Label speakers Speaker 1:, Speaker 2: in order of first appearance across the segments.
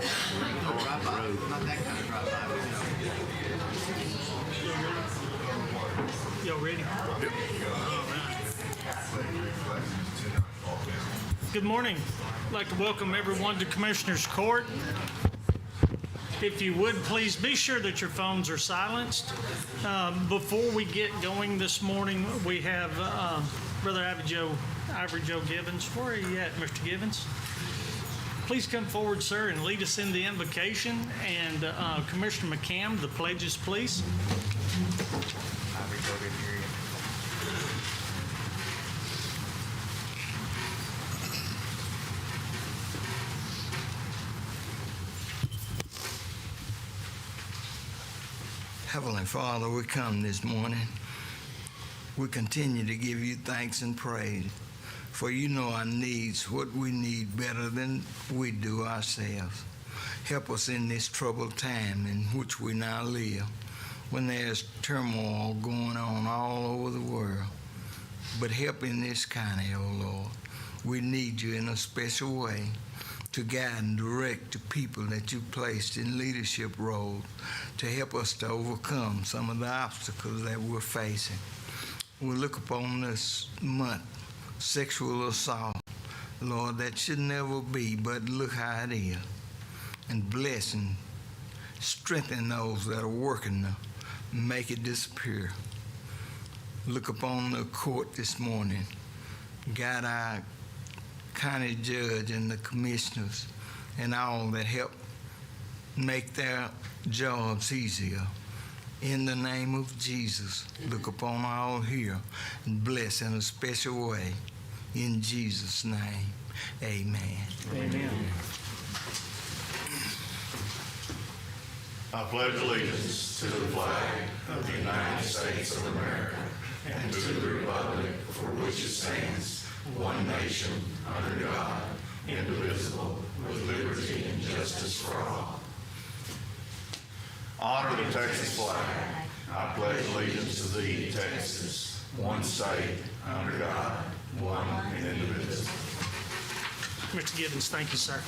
Speaker 1: Drive-by, not that kind of drive-by, but
Speaker 2: Y'all ready? All right. Good morning. I'd like to welcome everyone to Commissioner's Court. If you would, please be sure that your phones are silenced. Before we get going this morning, we have Brother Ivory Joe Givens. Where are you at, Mr. Givens? Please come forward, sir, and lead us in the invocation. And Commissioner McCam, the pledges, please.
Speaker 3: Heavenly Father, we come this morning. We continue to give you thanks and praise, for you know our needs, what we need better than we do ourselves. Help us in this troubled time in which we now live, when there's turmoil going on all over the world. But help in this county, oh Lord. We need you in a special way to guide and direct the people that you placed in leadership roles to help us to overcome some of the obstacles that we're facing. We look upon this month, sexual assault. Lord, that should never be, but look how it is. And bless and strengthen those that are working to make it disappear. Look upon the court this morning. Guide our county judge and the commissioners and all that help make their jobs easier. In the name of Jesus, look upon all here and bless in a special way. In Jesus' name, amen.
Speaker 2: Amen.
Speaker 4: I pledge allegiance to the flag of the United States of America and to the republic for which it stands, one nation, under God, indivisible, with liberty and justice for all. Honor the Texas flag. I pledge allegiance to thee, Texas, one state, under God, one and indivisible.
Speaker 2: Mr. Givens, thank you, sir.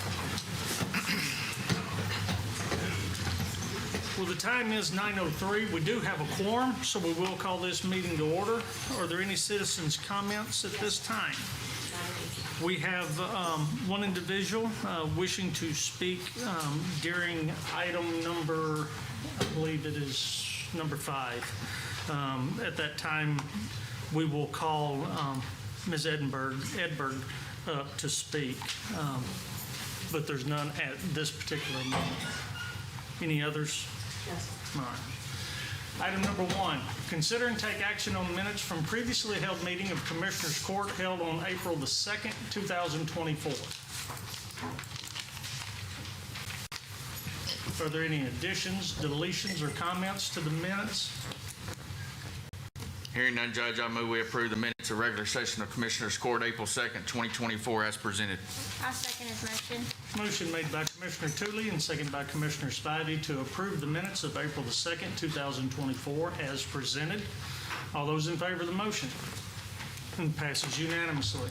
Speaker 2: Well, the time is 9:03. We do have a quorum, so we will call this meeting to order. Are there any citizens' comments at this time? We have one individual wishing to speak during item number, I believe it is number 5. At that time, we will call Ms. Edberg up to speak, but there's none at this particular moment. Any others?
Speaker 5: Yes.
Speaker 2: All right. Item number 1, consider and take action on minutes from previously held meeting of Commissioners Court held on April the 2nd, 2024. Are there any additions, deletions, or comments to the minutes?
Speaker 6: Hearing none, Judge, I move we approve the minutes of regular session of Commissioners Court April 2nd, 2024 as presented.
Speaker 5: I'll second his motion.
Speaker 2: Motion made by Commissioner Tooley and seconded by Commissioner Spivey to approve the minutes of April the 2nd, 2024 as presented. All those in favor of the motion? And passes unanimously.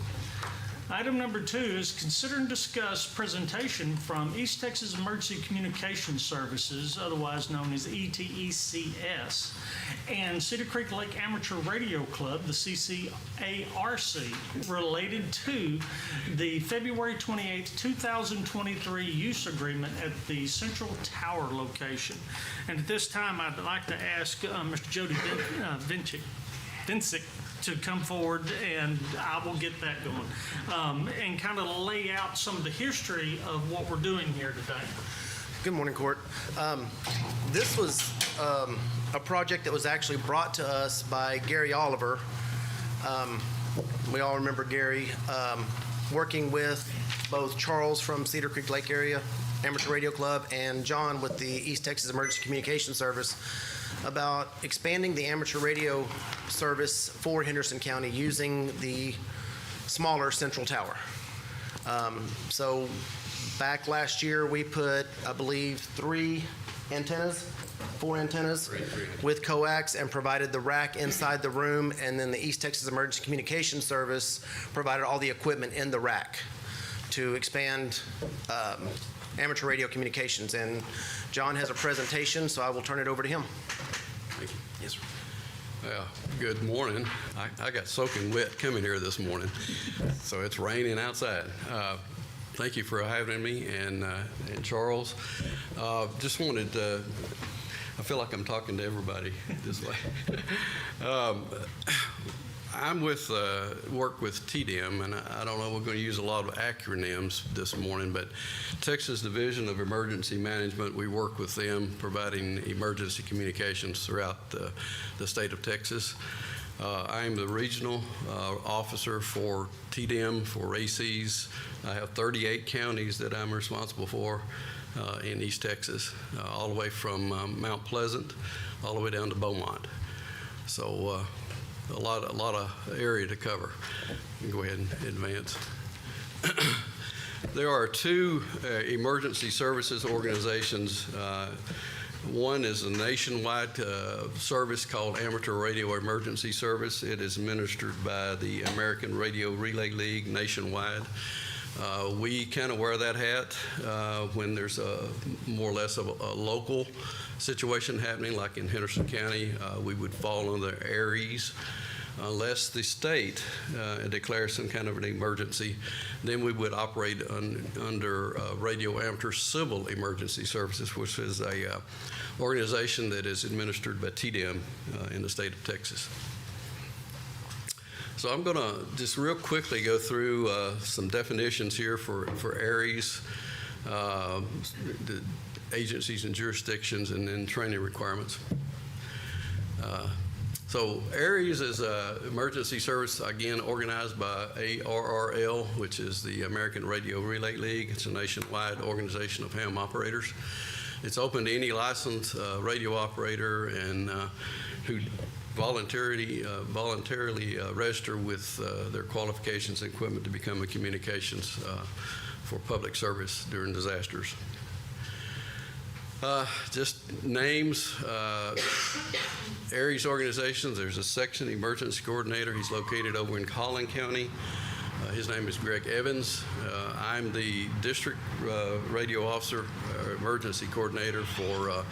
Speaker 2: Item number 2 is consider and discuss presentation from East Texas Emergency Communications Services, otherwise known as ETECS, and Cedar Creek Lake Amateur Radio Club, the CCARC, related to the February 28, 2023 use agreement at the Central Tower location. And at this time, I'd like to ask Mr. Jody Vincic to come forward, and I will get that going, and kind of lay out some of the history of what we're doing here today.
Speaker 7: Good morning, Court. This was a project that was actually brought to us by Gary Oliver. We all remember Gary working with both Charles from Cedar Creek Lake Area Amateur Radio Club and John with the East Texas Emergency Communications Service about expanding the amateur radio service for Henderson County using the smaller Central Tower. So back last year, we put, I believe, 4 antennas with coax and provided the rack inside the room, and then the East Texas Emergency Communications Service provided all the equipment in the rack to expand amateur radio communications. And John has a presentation, so I will turn it over to him.
Speaker 5: Thank you.
Speaker 7: Yes, sir.
Speaker 5: Well, good morning. I got soaking wet coming here this morning, so it's raining outside. Thank you for having me, and Charles. Just wanted to, I feel like I'm talking to everybody this way. I'm work with TDM, and I don't know, we're going to use a lot of acronyms this morning, but Texas Division of Emergency Management, we work with them providing emergency communications throughout the state of Texas. I am the regional officer for TDM for ACs. I have 38 counties that I'm responsible for in East Texas, all the way from Mount Pleasant all the way down to Beaumont. So a lot of area to cover. You can go ahead and advance. There are two emergency services organizations. One is a nationwide service called Amateur Radio Emergency Service. It is administered by the American Radio Relay League nationwide. We kind of wear that hat when there's more or less of a local situation happening, like in Henderson County. We would fall under ARES. Unless the state declares some kind of an emergency, then we would operate under Radio Amateur Civil Emergency Services, which is a organization that is administered by TDM in the state of Texas. So I'm going to just real quickly go through some definitions here for ARES, the agencies and jurisdictions, and then training requirements. So ARES is an emergency service, again, organized by ARRL, which is the American Radio Relay League. It's a nationwide organization of ham operators. It's open to any licensed radio operator and who voluntarily register with their qualifications and equipment to become a communications for public service during disasters. Just names, ARES organizations. There's a section emergency coordinator. He's located over in Collin County. His name is Greg Evans. I'm the district radio officer, emergency coordinator for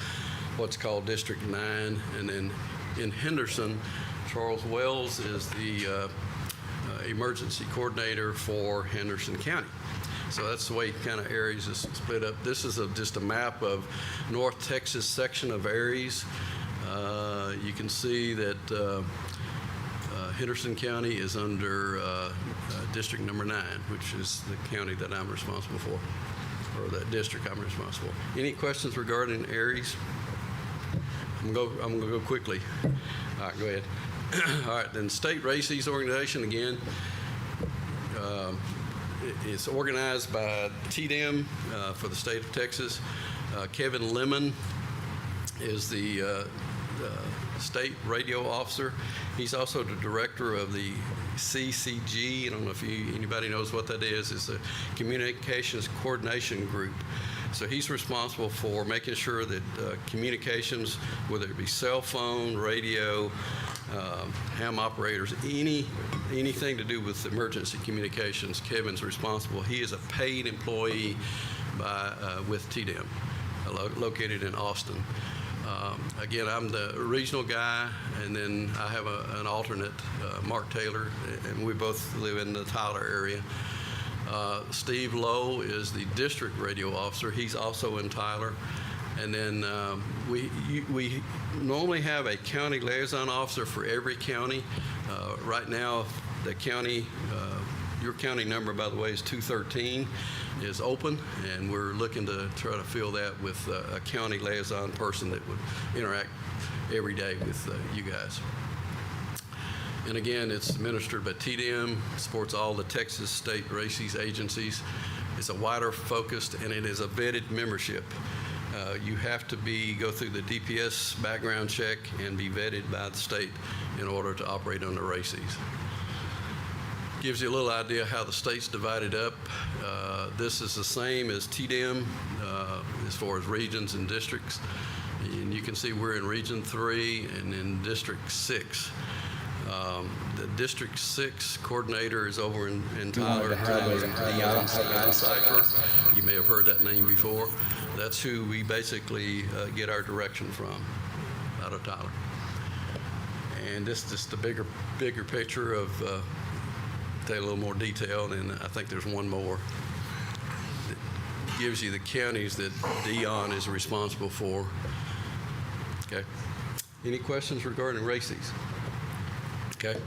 Speaker 5: what's called District 9. And then in Henderson, Charles Wells is the emergency coordinator for Henderson County. So that's the way kind of ARES is split up. This is just a map of North Texas section of ARES. You can see that Henderson County is under District number 9, which is the county that I'm responsible for, or that district I'm responsible for. Any questions regarding ARES? I'm going to go quickly. All right, go ahead. All right, then State Races Organization, again, it's organized by TDM for the state of Texas. Kevin Lemon is the state radio officer. He's also the director of the CCG. I don't know if anybody knows what that is. It's a Communications Coordination Group. So he's responsible for making sure that communications, whether it be cell phone, radio, ham operators, anything to do with emergency communications, Kevin's responsible. He is a paid employee with TDM, located in Austin. Again, I'm the regional guy, and then I have an alternate, Mark Taylor, and we both live in the Tyler area. Steve Lowe is the district radio officer. He's also in Tyler. And then we normally have a county liaison officer for every county. Right now, the county, your county number, by the way, is 213, is open, and we're looking to try to fill that with a county liaison person that would interact every day with you guys. And again, it's administered by TDM, supports all the Texas state races agencies. It's a wider focused, and it is a vetted membership. You have to go through the DPS background check and be vetted by the state in order to operate on the races. Gives you a little idea how the state's divided up. This is the same as TDM as far as regions and districts. And you can see we're in Region 3 and in District 6. The District 6 coordinator is over in Tyler. Dion Cipher. You may have heard that name before. That's who we basically get our direction from, out of Tyler. And this is just the bigger picture of, tell you a little more detail, and I think there's one more that gives you the counties that Dion is responsible for. Okay. Any questions regarding races? Okay.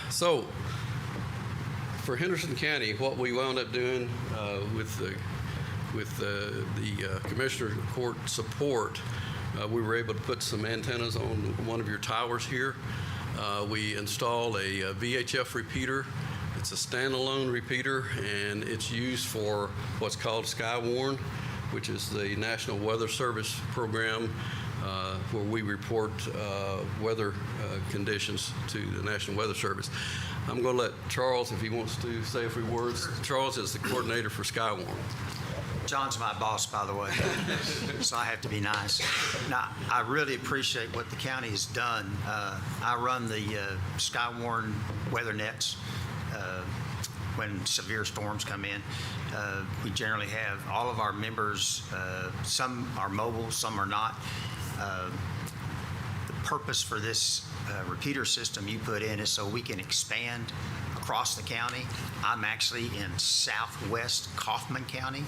Speaker 5: So for Henderson County, what we wound up doing with the Commissioner Court support, we were able to put some antennas on one of your towers here. We installed a VHF repeater. It's a standalone repeater, and it's used for what's called Skywarn, which is the National Weather Service program, where we report weather conditions to the National Weather Service. I'm going to let Charles, if he wants to say a few words. Charles is the coordinator for Skywarn.
Speaker 8: John's my boss, by the way, so I have to be nice. Now, I really appreciate what the county has done. I run the Skywarn weather nets when severe storms come in. We generally have all of our members, some are mobile, some are not. The purpose for this repeater system you put in is so we can expand across the county. I'm actually in southwest Kaufman County,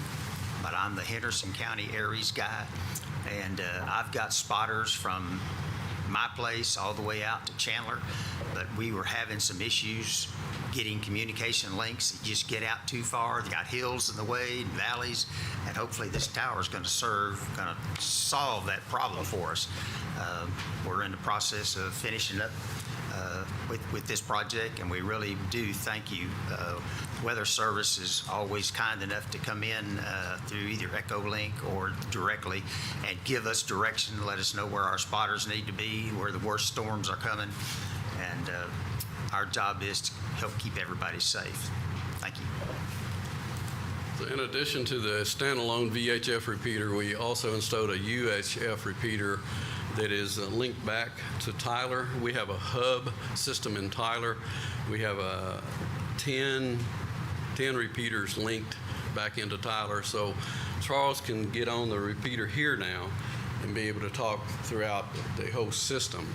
Speaker 8: but I'm the Henderson County Aries guy, and I've got spotters from my place all the way out to Chandler, but we were having some issues getting communication links. You just get out too far. You got hills in the way and valleys, and hopefully this tower is going to solve that problem for us. We're in the process of finishing up with this project, and we really do thank you. Weather Service is always kind enough to come in through either EchoLink or directly and give us direction, let us know where our spotters need to be, where the worst storms are coming, and our job is to help keep everybody safe. Thank you.
Speaker 5: So in addition to the standalone VHF repeater, we also installed a UHF repeater that is linked back to Tyler. We have a hub system in Tyler. We have 10 repeaters linked back into Tyler. So Charles can get on the repeater here now and be able to talk throughout the whole system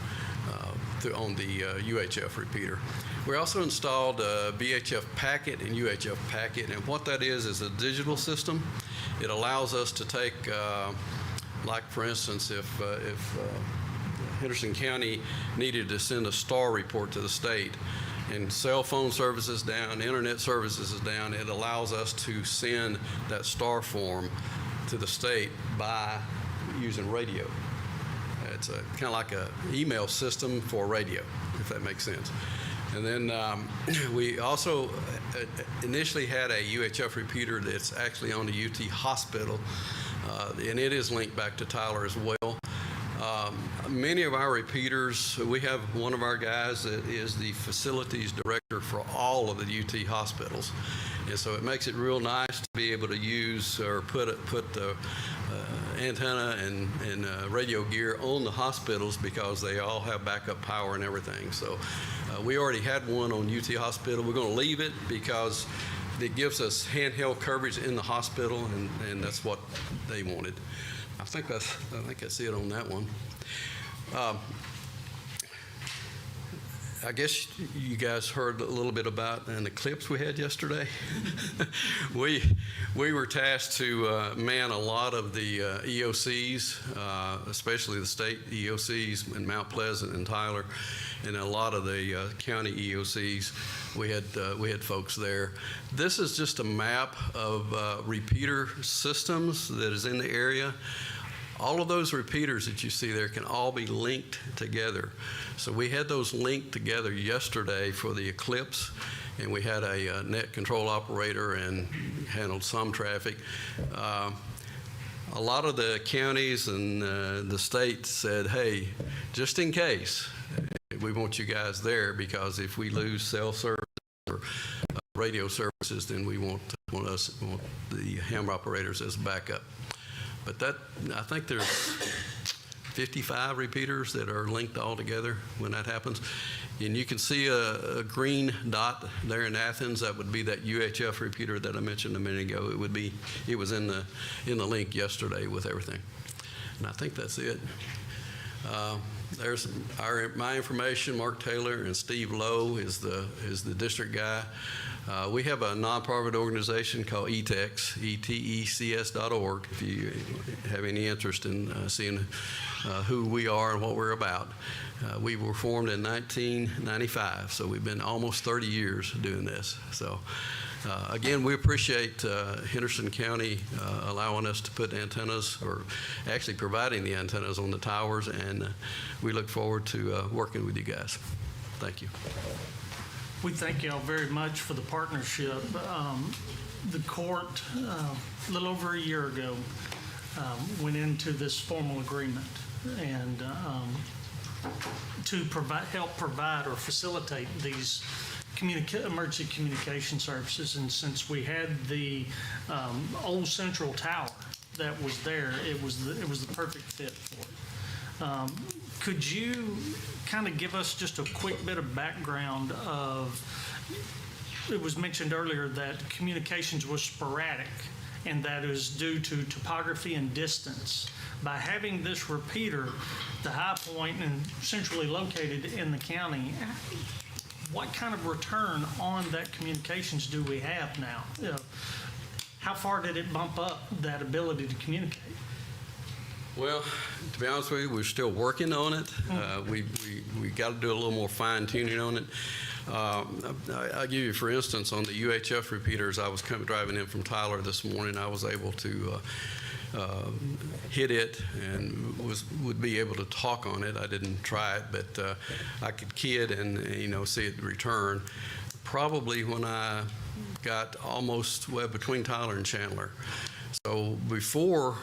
Speaker 5: on the UHF repeater. We also installed a VHF packet and UHF packet, and what that is a digital system. It allows us to take, like for instance, if Henderson County needed to send a STAR report to the state, and cell phone service is down, internet services is down, it allows us to send that STAR form to the state by using radio. It's kind of like an email system for radio, if that makes sense. And then we also initially had a UHF repeater that's actually on the UT hospital, and it is linked back to Tyler as well. Many of our repeaters, we have one of our guys that is the facilities director for all of the UT hospitals. And so it makes it real nice to be able to use or put the antenna and radio gear on the hospitals, because they all have backup power and everything. So we already had one on UT Hospital. We're going to leave it because it gives us handheld coverage in the hospital, and that's what they wanted. I think that's it on that one. I guess you guys heard a little bit about an eclipse we had yesterday. We were tasked to man a lot of the EOCs, especially the state EOCs in Mount Pleasant and Tyler, and a lot of the county EOCs. We had folks there. This is just a map of repeater systems that is in the area. All of those repeaters that you see there can all be linked together. So we had those linked together yesterday for the eclipse, and we had a net control operator and handled some traffic. A lot of the counties and the state said, hey, just in case, we want you guys there, because if we lose cell service or radio services, then we want the ham operators as backup. But I think there's 55 repeaters that are linked all together when that happens. And you can see a green dot there in Athens. That would be that UHF repeater that I mentioned a minute ago. It was in the link yesterday with everything. And I think that's it. There's my information. Mark Taylor and Steve Lowe is the district guy. We have a nonprofit organization called ETECS, ETECS.org, if you have any interest in seeing who we are and what we're about. We were formed in 1995, so we've been almost 30 years doing this. So again, we appreciate Henderson County allowing us to put antennas, or actually providing the antennas on the towers, and we look forward to working with you guys. Thank you.
Speaker 2: We thank y'all very much for the partnership. The court, a little over a year ago, went into this formal agreement and to help provide or facilitate these emergency communication services. And since we had the old central tower that was there, it was the perfect fit for it. Could you kind of give us just a quick bit of background of, it was mentioned earlier that communications was sporadic, and that is due to topography and distance. By having this repeater, the high point and centrally located in the county, what kind of return on that communications do we have now? How far did it bump up that ability to communicate?
Speaker 5: Well, to be honest with you, we're still working on it. We got to do a little more fine tuning on it. I'll give you, for instance, on the UHF repeaters, I was driving in from Tyler this morning. I was able to hit it and would be able to talk on it. I didn't try it, but I could key it and see it return. Probably when I got almost between Tyler and Chandler. So before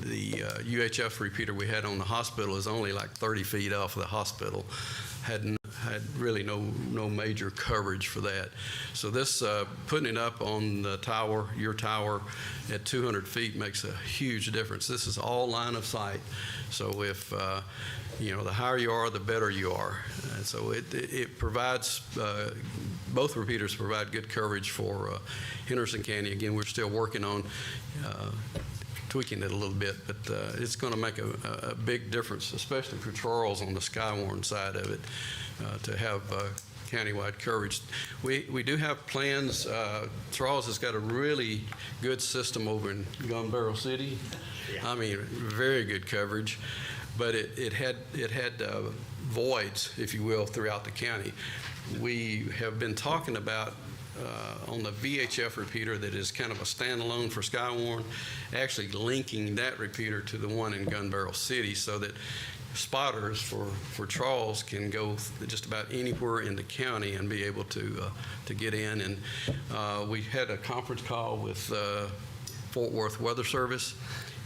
Speaker 5: the UHF repeater we had on the hospital is only like 30 feet off of the hospital. Had really no major coverage for that. So this putting it up on the tower, your tower, at 200 feet makes a huge difference. This is all line of sight. So if the higher you are, the better you are. And so it provides, both repeaters provide good coverage for Henderson County. Again, we're still working on tweaking it a little bit, but it's going to make a big difference, especially for Charles on the Skywarn side of it, to have countywide coverage. We do have plans. Charles has got a really good system over in Gun Barrel City. Yeah. I mean, very good coverage, but it had voids, if you will, throughout the county. We have been talking about on the VHF repeater that is kind of a standalone for Skywarn, actually linking that repeater to the one in Gun Barrel City so that spotters for Charles can go just about anywhere in the county and be able to get in. And we had a conference call with Fort Worth Weather Service,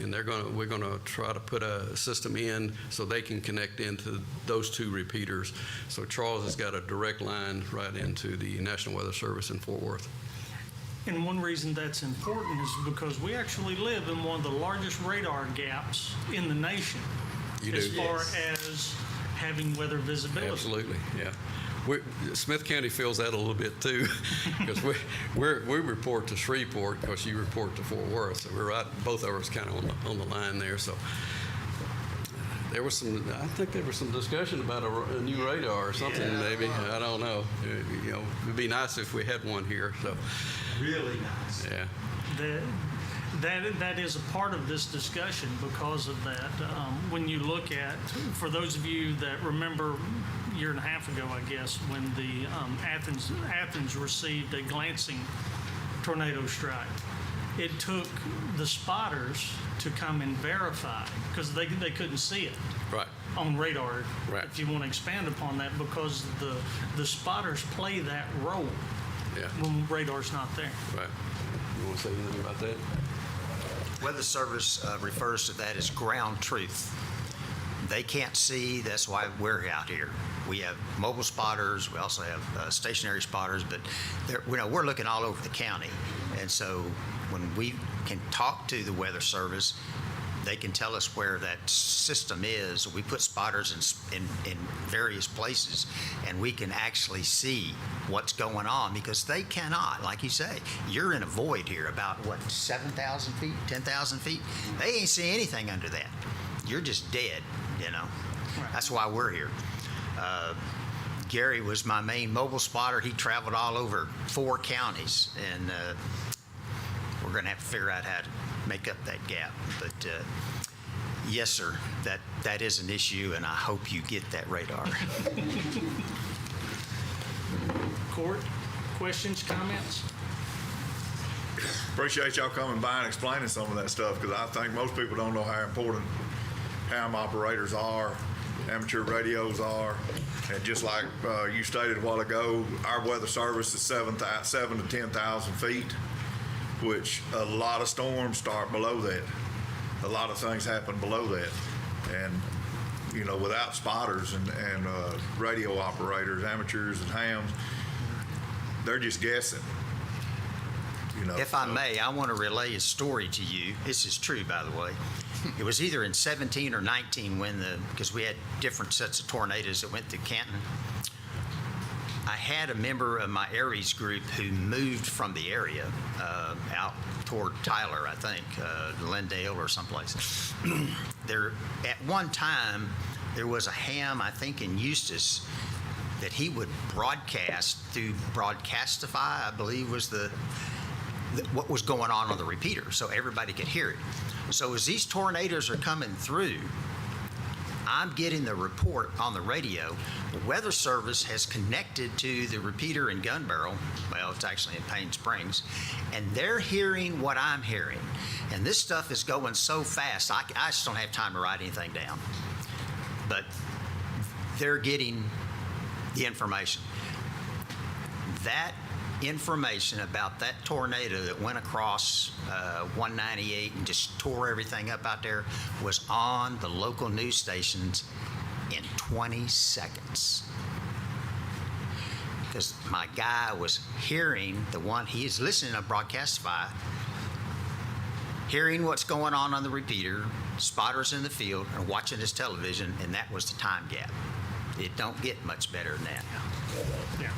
Speaker 5: and we're going to try to put a system in so they can connect into those two repeaters. So Charles has got a direct line right into the National Weather Service in Fort Worth.
Speaker 2: And one reason that's important is because we actually live in one of the largest radar gaps in the nation as far as having weather visibility.
Speaker 5: Absolutely, yeah. Smith County feels that a little bit too, because we report to Shreveport, because you report to Fort Worth, so we're right, both of us kind of on the line there. So I think there was some discussion about a new radar or something, maybe. I don't know. It'd be nice if we had one here. So
Speaker 1: Really nice.
Speaker 5: yeah.
Speaker 2: That is a part of this discussion because of that. When you look at, for those of you that remember a year and a half ago, I guess, when the Athens received a glancing tornado strike, it took the spotters to come and verify because they couldn't see it
Speaker 5: Right.
Speaker 2: on radar.
Speaker 5: Right.
Speaker 2: If you want to expand upon that, because the spotters play that role
Speaker 5: Yeah.
Speaker 2: when radar's not there.
Speaker 5: Right. You want to say anything about that?
Speaker 8: Weather Service refers to that as ground truth. They can't see, that's why we're out here. We have mobile spotters, we also have stationary spotters, but we're looking all over the county. And so when we can talk to the Weather Service, they can tell us where that system is. We put spotters in various places, and we can actually see what's going on, because they cannot, like you say, you're in a void here about, what, 7,000 feet, 10,000 feet? They ain't see anything under that. You're just dead, you know. That's why we're here. Gary was my main mobile spotter. He traveled all over 4 counties, and we're going to have to figure out how to make up that gap. But yes, sir, that is an issue, and I hope you get that radar.
Speaker 2: Court, questions, comments?
Speaker 9: Appreciate y'all coming by and explaining some of that stuff, because I think most people don't know how important ham operators are, amateur radios are. And just like you stated a while ago, our weather service is 7 to 10,000 feet, which a lot of storms start below that. A lot of things happen below that. And, you know, without spotters and radio operators, amateurs and hams, they're just guessing. You know,
Speaker 8: If I may, I want to relay a story to you. This is true, by the way. It was either in 17 or 19 because we had different sets of tornadoes that went through Canton. I had a member of my Aries group who moved from the area out toward Tyler, I think, Lindale or someplace. There, at one time, there was a ham, I think, in Eustis that he would broadcast through Broadcastify, I believe was what was going on the repeater, so everybody could hear it. So as these tornadoes are coming through, I'm getting the report on the radio. The Weather Service has connected to the repeater in Gun Barrel. Well, it's actually in Payne Springs. And they're hearing what I'm hearing. And this stuff is going so fast, I just don't have time to write anything down. But they're getting the information. That information about that tornado that went across 198 and just tore everything up out there was on the local news stations in 20 seconds. Because my guy was hearing he is listening to Broadcastify, hearing what's going on the repeater, spotters in the field, and watching his television, and that was the time gap. It don't get much better than that.
Speaker 2: Yeah.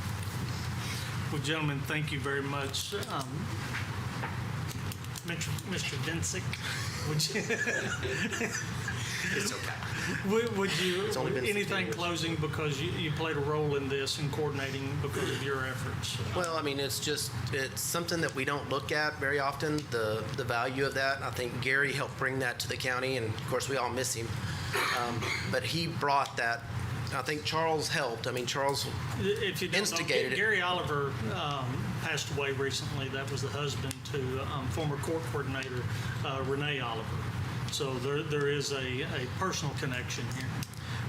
Speaker 2: Well, gentlemen, thank you very much. Mr. Densick, would you,
Speaker 8: It's okay.
Speaker 2: would you,
Speaker 7: only been 15
Speaker 2: anything
Speaker 7: years.
Speaker 2: closing, because you played a role in this and coordinating because of your efforts?
Speaker 7: Well, I mean, it's something that we don't look at very often, the value of that. I think Gary helped bring that to the county, and of course, we all miss him. But he brought that. I think Charles helped. I mean, Charles
Speaker 2: If you don't
Speaker 7: instigated
Speaker 2: know,
Speaker 7: it.
Speaker 2: Gary Oliver passed away recently. That was the husband to former court coordinator Renee Oliver. So there is a personal connection here.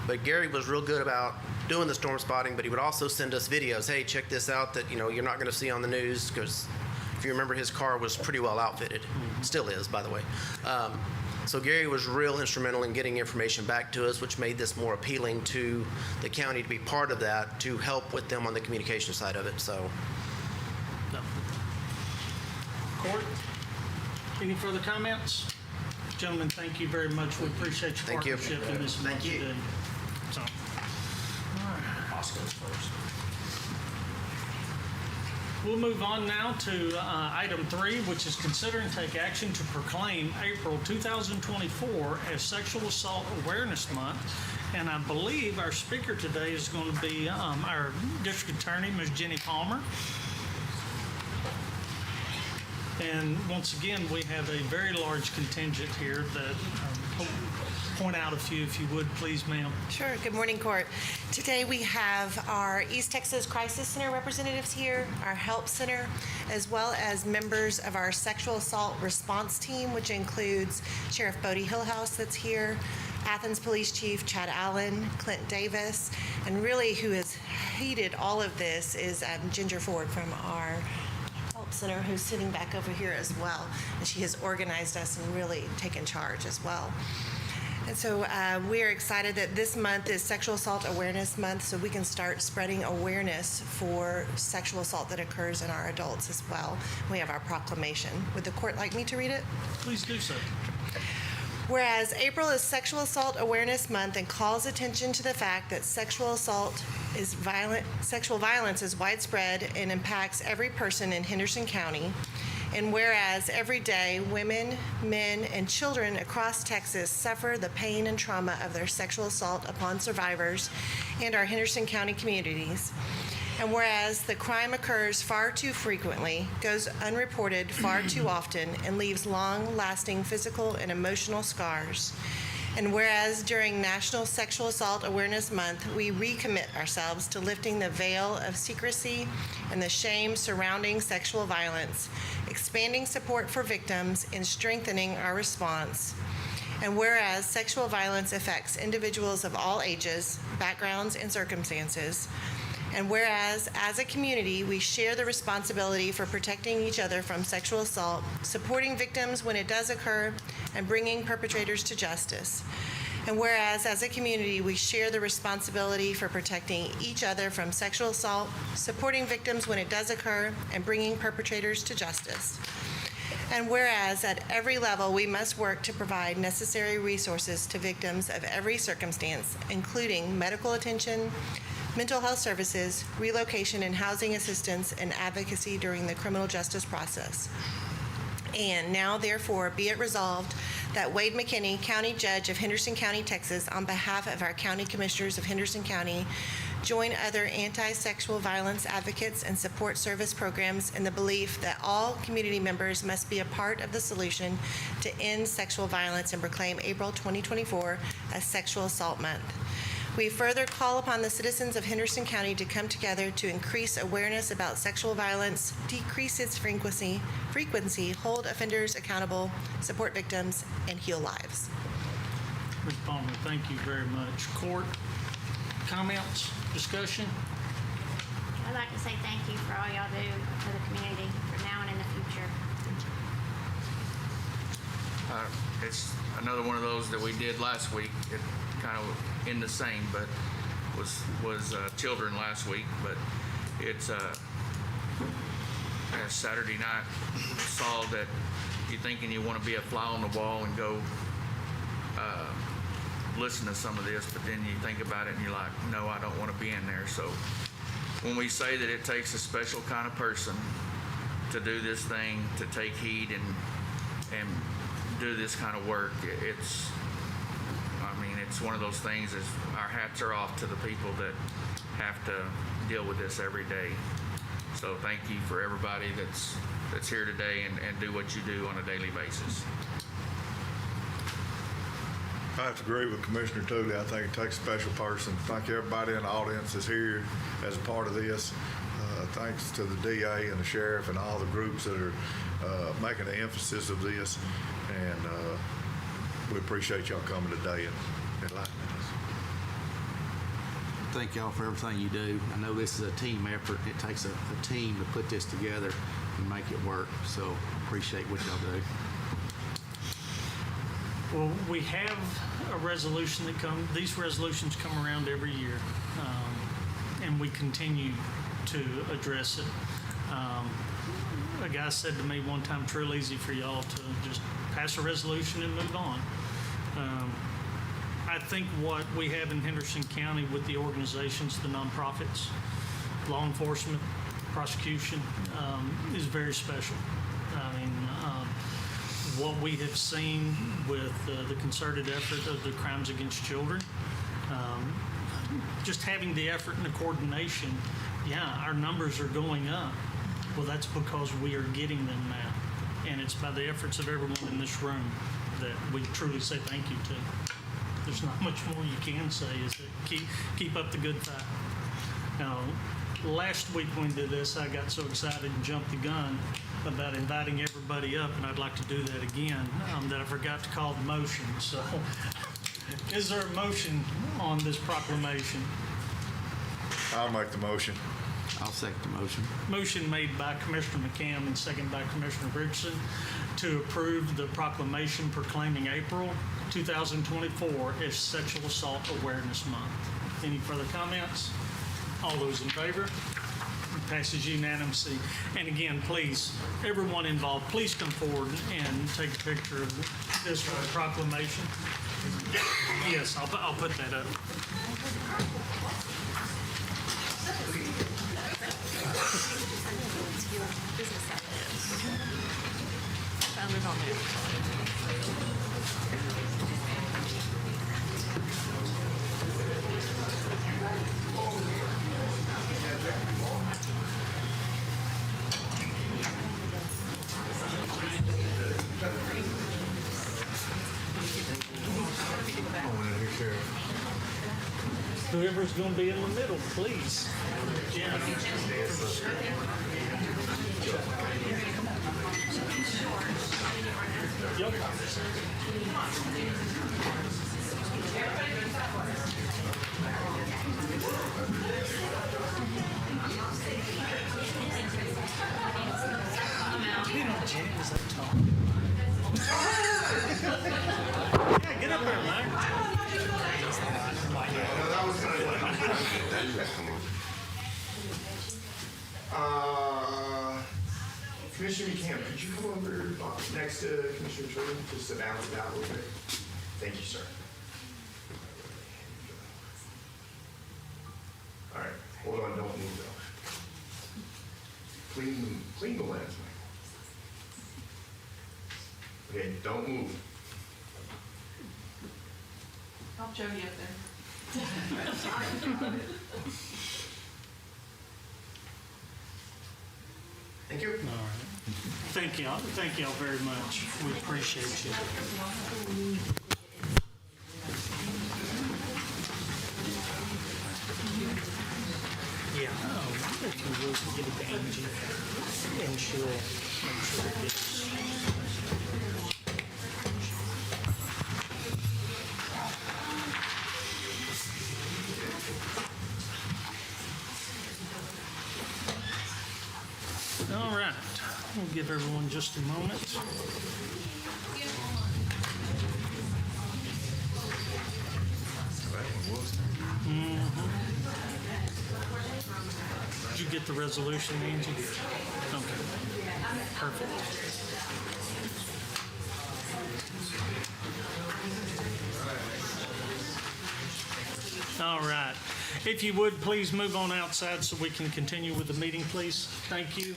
Speaker 7: But Gary was real good about doing the storm spotting, but he would also send us videos. Hey, check this out that, you know, you're not going to see on the news, because if you remember, his car was pretty well outfitted. Still is, by the way. So Gary was real instrumental in getting information back to us, which made this more appealing to the county to be part of that, to help with them on the communication side of it. So,
Speaker 2: Court, any further comments? Gentlemen, thank you very much. We appreciate your
Speaker 7: Thank you.
Speaker 2: partnership in this.
Speaker 8: Thank you.
Speaker 2: today. So,
Speaker 8: Oscar's first.
Speaker 2: we'll move on now to item 3, which is consider and take action to proclaim April 2024 as Sexual Assault Awareness Month. And I believe our speaker today is going to be our district attorney, Ms. Jenny Palmer. And once again, we have a very large contingent here that point out a few, if you would, please, ma'am.
Speaker 10: Sure. Good morning, Court. Today we have our East Texas Crisis Center representatives here, our Help Center, as well as members of our Sexual Assault Response Team, which includes Sheriff Bodie Hillhouse that's here, Athens Police Chief Chad Allen, Clint Davis, and really who has heeded all of this is Ginger Ford from our Help Center, who's sitting back over here as well. And she has organized us and really taken charge as well. And so we are excited that this month is Sexual Assault Awareness Month, so we can start spreading awareness for sexual assault that occurs in our adults as well. We have our proclamation. Would the court like me to read it?
Speaker 2: Please do so.
Speaker 10: Whereas April is Sexual Assault Awareness Month and calls attention to the fact that sexual violence is widespread and impacts every person in Henderson County. And whereas every day women, men, and children across Texas suffer the pain and trauma of their sexual assault upon survivors and our Henderson County communities. And whereas the crime occurs far too frequently, goes unreported far too often, and leaves long-lasting physical and emotional scars. And whereas during National Sexual Assault Awareness Month, we recommit ourselves to lifting the veil of secrecy and the shame surrounding sexual violence, expanding support for victims, and strengthening our response. And whereas sexual violence affects individuals of all ages, backgrounds, and circumstances, and whereas, as a community, we share the responsibility for protecting each other from sexual assault, supporting victims when it does occur, and bringing perpetrators to justice. And whereas, as a community, we share the responsibility for protecting each other from sexual assault, supporting victims when it does occur, and bringing perpetrators to justice. And whereas, at every level, we must work to provide necessary resources to victims of every circumstance, including medical attention, mental health services, relocation and housing assistance, and advocacy during the criminal justice process. And now, therefore, be it resolved that Wade McKinney, County Judge of Henderson County, Texas, on behalf of our County Commissioners of Henderson County, join other anti-sexual violence advocates and support service programs in the belief that all community members must be a part of the solution to end sexual violence and proclaim April 2024 as Sexual Assault Month. We further call upon the citizens of Henderson County to come together to increase awareness about sexual violence, decrease its frequency, hold offenders accountable, support victims, and heal lives.
Speaker 2: Ms. Palmer, thank you very much. Court, comments, discussion?
Speaker 11: I'd like to say thank you for all y'all do for the community for now and in the future.
Speaker 6: It's another one of those that we did last week. It kind of in the same, but was children last week. But it's Saturday night. Saw that you're thinking you want to be a fly on the wall and go listen to some of this, but then you think about it and you're like, no, I don't want to be in there. So when we say that it takes a special kind of person to do this thing, to take heed and do this kind of work, it's one of those things is our hats are off to the people that have to deal with this every day. So thank you for everybody that's here today and do what you do on a daily basis.
Speaker 9: I have to agree with Commissioner Tooley. I think it takes a special person. Thank everybody in the audience that's here as a part of this. Thanks to the DA and the sheriff and all the groups that are making the emphasis of this. And we appreciate y'all coming today and enlightening us.
Speaker 12: Thank y'all for everything you do. I know this is a team effort. It takes a team to put this together and make it work. So appreciate what y'all do.
Speaker 2: Well, we have a resolution these resolutions come around every year, and we continue to address it. A guy said to me one time, it's real easy for y'all to just pass a resolution and move on. I think what we have in Henderson County with the organizations, the nonprofits, law enforcement, prosecution, is very special. I mean, what we have seen with the concerted effort of the crimes against children, just having the effort and the coordination, yeah, our numbers are going up. Well, that's because we are getting them now. And it's by the efforts of everyone in this room that we truly say thank you to. There's not much more you can say, is that keep up the good fight. Now, last week when we did this, I got so excited and jumped the gun about inviting everybody up, and I'd like to do that again, that I forgot to call the motion. So is there a motion on this proclamation?
Speaker 9: I'll make the motion.
Speaker 12: I'll second the motion.
Speaker 2: Motion made by Commissioner McCam and second by Commissioner Richardson to approve the proclamation proclaiming April 2024 as Sexual Assault Awareness Month. Any further comments? All those in favor? Passes unanimously. And again, please, everyone involved, please come forward and take a picture of this proclamation. Yes, I'll put that up.
Speaker 10: Found it on there.
Speaker 2: Whoever's going to be in the middle, please. Jen. Yep. You know, Jen is up top. Yeah, get up there, Mike.
Speaker 13: Commissioner McCann, could you come over next to Commissioner Turley just to balance it out a little bit? Thank you, sir. All right, hold on, don't move though. Clean the lens, Mike. Okay, don't move.
Speaker 10: I'll show you up there.
Speaker 13: Thank you.
Speaker 2: All right. Thank y'all. Thank y'all very much. We appreciate you. Yeah. If you will, get it to Angie, and she'll make sure it gets. All right, we'll give everyone just a moment. Did you get the resolution, Angie? Okay, perfect. All right. If you would, please move on outside so we can continue with the meeting, please. Thank you.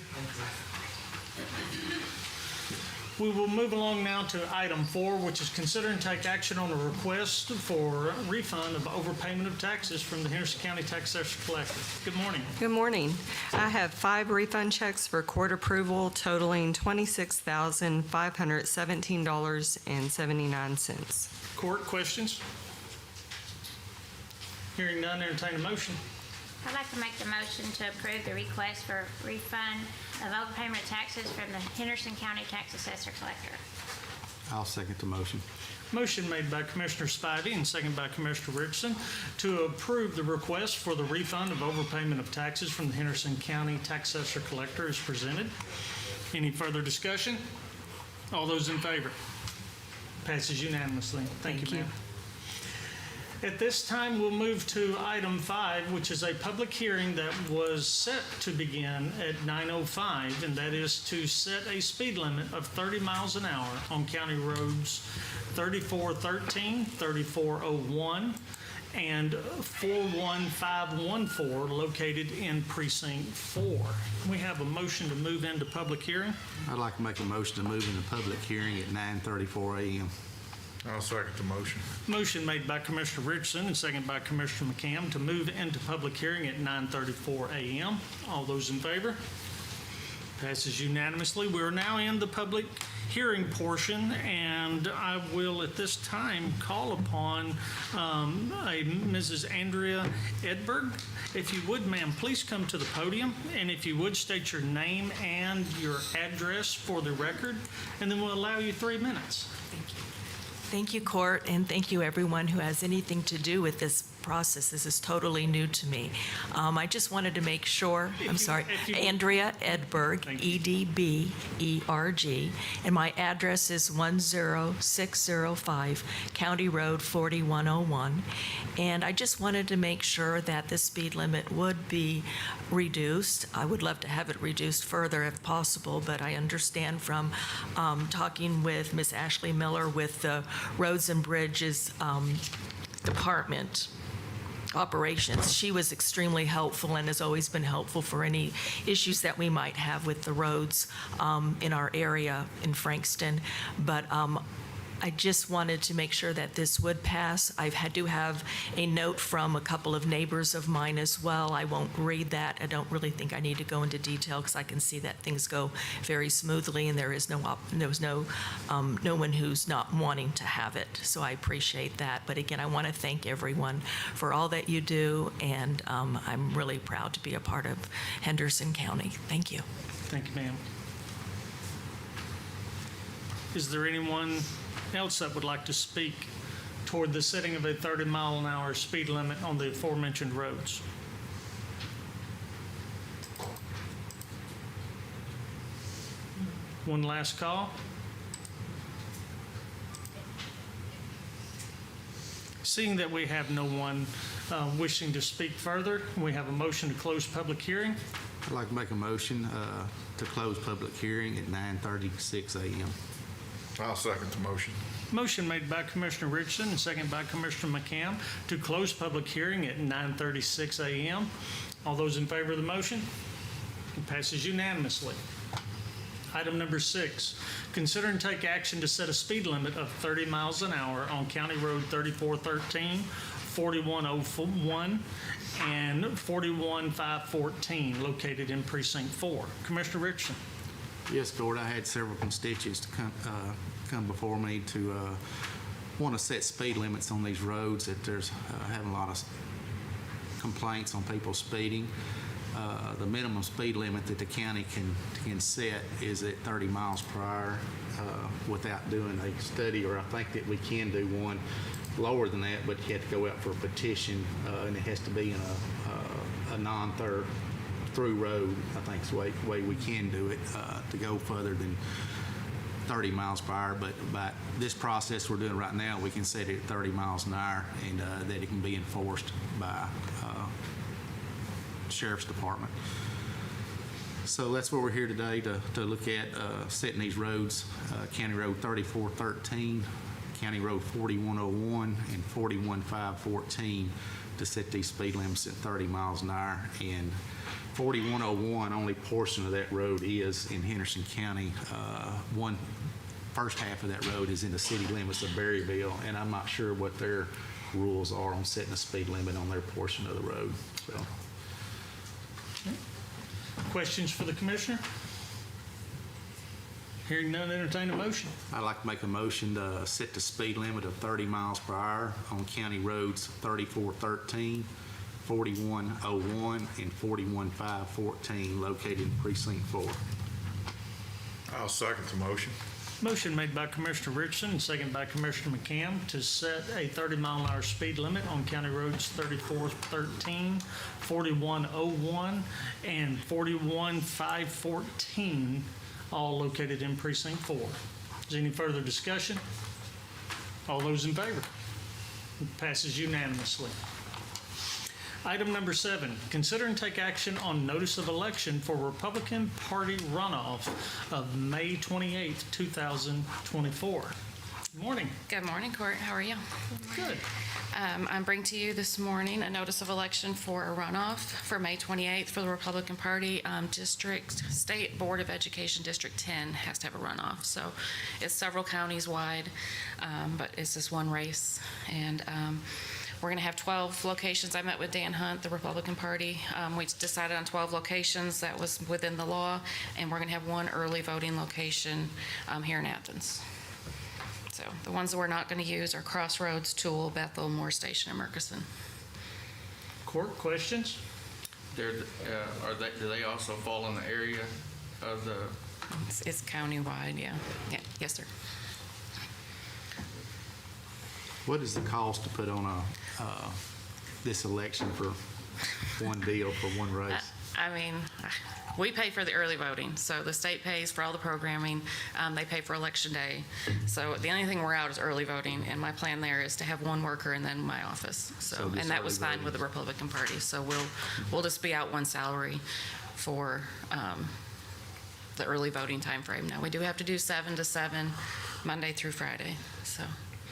Speaker 2: We will move along now to item 4, which is consider and take action on a request for refund of overpayment of taxes from the Henderson County Tax Assessor Collector. Good morning.
Speaker 14: Good morning. I have 5 refund checks for court approval totaling $26,517.79.
Speaker 2: Court, questions? Hearing none, entertain a motion.
Speaker 11: I'd like to make the motion to approve the request for refund of overpayment of taxes from the Henderson County Tax Assessor Collector.
Speaker 12: I'll second the motion.
Speaker 2: Motion made by Commissioner Spivey and seconded by Commissioner Richardson to approve the request for the refund of overpayment of taxes from the Henderson County Tax Assessor Collector is presented. Any further discussion? All those in favor? Passes unanimously. Thank you, ma'am. At this time, we'll move to item 5, which is a public hearing that was set to begin at 9:05, and that is to set a speed limit of 30 miles an hour on county roads 3413, 3401, and 41514 located in Precinct 4. We have a motion to move into public hearing.
Speaker 12: I'd like to make a motion to move into public hearing at 9:34 a.m.
Speaker 9: I'll second the motion.
Speaker 2: Motion made by Commissioner Richardson and seconded by Commissioner McCam to move into public hearing at 9:34 a.m. All those in favor? Passes unanimously. We are now in the public hearing portion, and I will at this time call upon a Mrs. Andrea Edberg. If you would, ma'am, please come to the podium, and if you would, state your name and your address for the record, and then we'll allow you 3 minutes.
Speaker 15: Thank you, Court, and thank you everyone who has anything to do with this process. This is totally new to me. I just wanted to make sure, Andrea Edberg, EDBERG, and my address is 10605 County Road 4101. And I just wanted to make sure that the speed limit would be reduced. I would love to have it reduced further if possible, but I understand from talking with Ms. Ashley Miller with the Roads and Bridges Department operations. She was extremely helpful and has always been helpful for any issues that we might have with the roads in our area in Frankston. But I just wanted to make sure that this would pass. I do have a note from a couple of neighbors of mine as well. I won't read that. I don't really think I need to go into detail because I can see that things go very smoothly and there is no one who's not wanting to have it. So I appreciate that. But again, I want to thank everyone for all that you do, and I'm really proud to be a part of Henderson County. Thank you.
Speaker 2: Thank you, ma'am. Is there anyone else that would like to speak toward the setting of a 30-mile-an-hour speed limit on the aforementioned roads? One last call. Seeing that we have no one wishing to speak further, we have a motion to close public hearing.
Speaker 12: I'd like to make a motion to close public hearing at 9:36 a.m.
Speaker 9: I'll second the motion.
Speaker 2: Motion made by Commissioner Richardson and second by Commissioner McCam to close public hearing at 9:36 a.m. All those in favor of the motion? It passes unanimously. Item number 6, consider and take action to set a speed limit of 30 miles an hour on County Road 3413, 4101, and 41514 located in Precinct 4. Commissioner Richardson.
Speaker 12: Yes, Gord, I had several constituents to come before me to want to set speed limits on these roads, that there's having a lot of complaints on people speeding. The minimum speed limit that the county can set is at 30 miles per hour without doing a study, or I think that we can do one lower than that, but you have to go out for a petition, and it has to be in a non-through road. I think is the way we can do it to go further than 30 miles per hour. But by this process we're doing right now, we can set it at 30 miles an hour, and that it can be enforced by Sheriff's Department. So that's what we're here today to look at, setting these roads, County Road 3413, County Road 4101, and 41514, to set these speed limits at 30 miles an hour. And 4101, only portion of that road is in Henderson County. First half of that road is in the city limits of Berryville, and I'm not sure what their rules are on setting a speed limit on their portion of the road. So.
Speaker 2: Questions for the commissioner? Hearing none, entertain a motion.
Speaker 12: I'd like to make a motion to set the speed limit of 30 miles per hour on county roads 3413, 4101, and 41514 located in Precinct 4.
Speaker 9: I'll second the motion.
Speaker 2: Motion made by Commissioner Richardson and second by Commissioner McCam to set a 30-mile-an-hour speed limit on County Roads 3413, 4101, and 41514, all located in Precinct 4. Is there any further discussion? All those in favor? It passes unanimously. Item number 7, consider and take action on notice of election for Republican Party runoff of May 28, 2024. Good morning.
Speaker 16: Good morning, Court. How are you?
Speaker 2: Good.
Speaker 16: I'm bringing to you this morning a notice of election for a runoff for May 28th for the Republican Party. State Board of Education District 10 has to have a runoff. So it's several counties wide, but it's just one race. And we're going to have 12 locations. I met with Dan Hunt, the Republican Party. We decided on 12 locations. That was within the law. And we're going to have one early voting location here in Athens. So the ones that we're not going to use are Crossroads, Toole, Bethel, Moore Station, and Murkison.
Speaker 2: Court, questions?
Speaker 6: Do they also fall in the area of the?
Speaker 16: It's countywide, yeah. Yes, sir.
Speaker 12: What is the cost to put on this election for one deal, for one race?
Speaker 16: I mean, we pay for the early voting, so the state pays for all the programming. They pay for election day. So the only thing we're out is early voting, and my plan there is to have one worker and then my office.
Speaker 12: So
Speaker 16: And
Speaker 12: just
Speaker 16: that was
Speaker 12: early
Speaker 16: fine
Speaker 12: voting.
Speaker 16: with the Republican Party. So we'll just be out one salary for the early voting time frame. Now, we do have to do 7 to 7, Monday through Friday, so.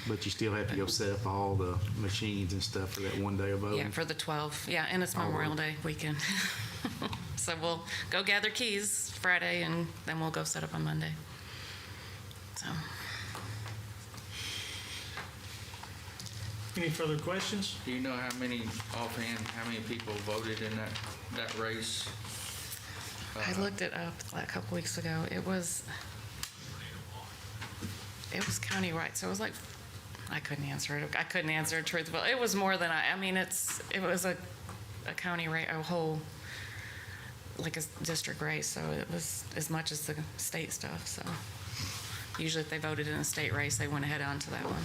Speaker 12: But you still have to go set up all the machines and stuff for that one day of voting?
Speaker 16: Yeah, for the 12, yeah, and it's Memorial Day weekend. So we'll go gather keys Friday, and then we'll go set up on Monday. So,
Speaker 2: Any further questions?
Speaker 6: Do you know how many people voted in that race?
Speaker 16: I looked it up a couple weeks ago. It was countywide, so it was like, I couldn't answer it. I couldn't answer it truthfully. It was more than it was a county race, a whole, like a district race, so it was as much as the state stuff, so. Usually if they voted in a state race, they went ahead on to that one.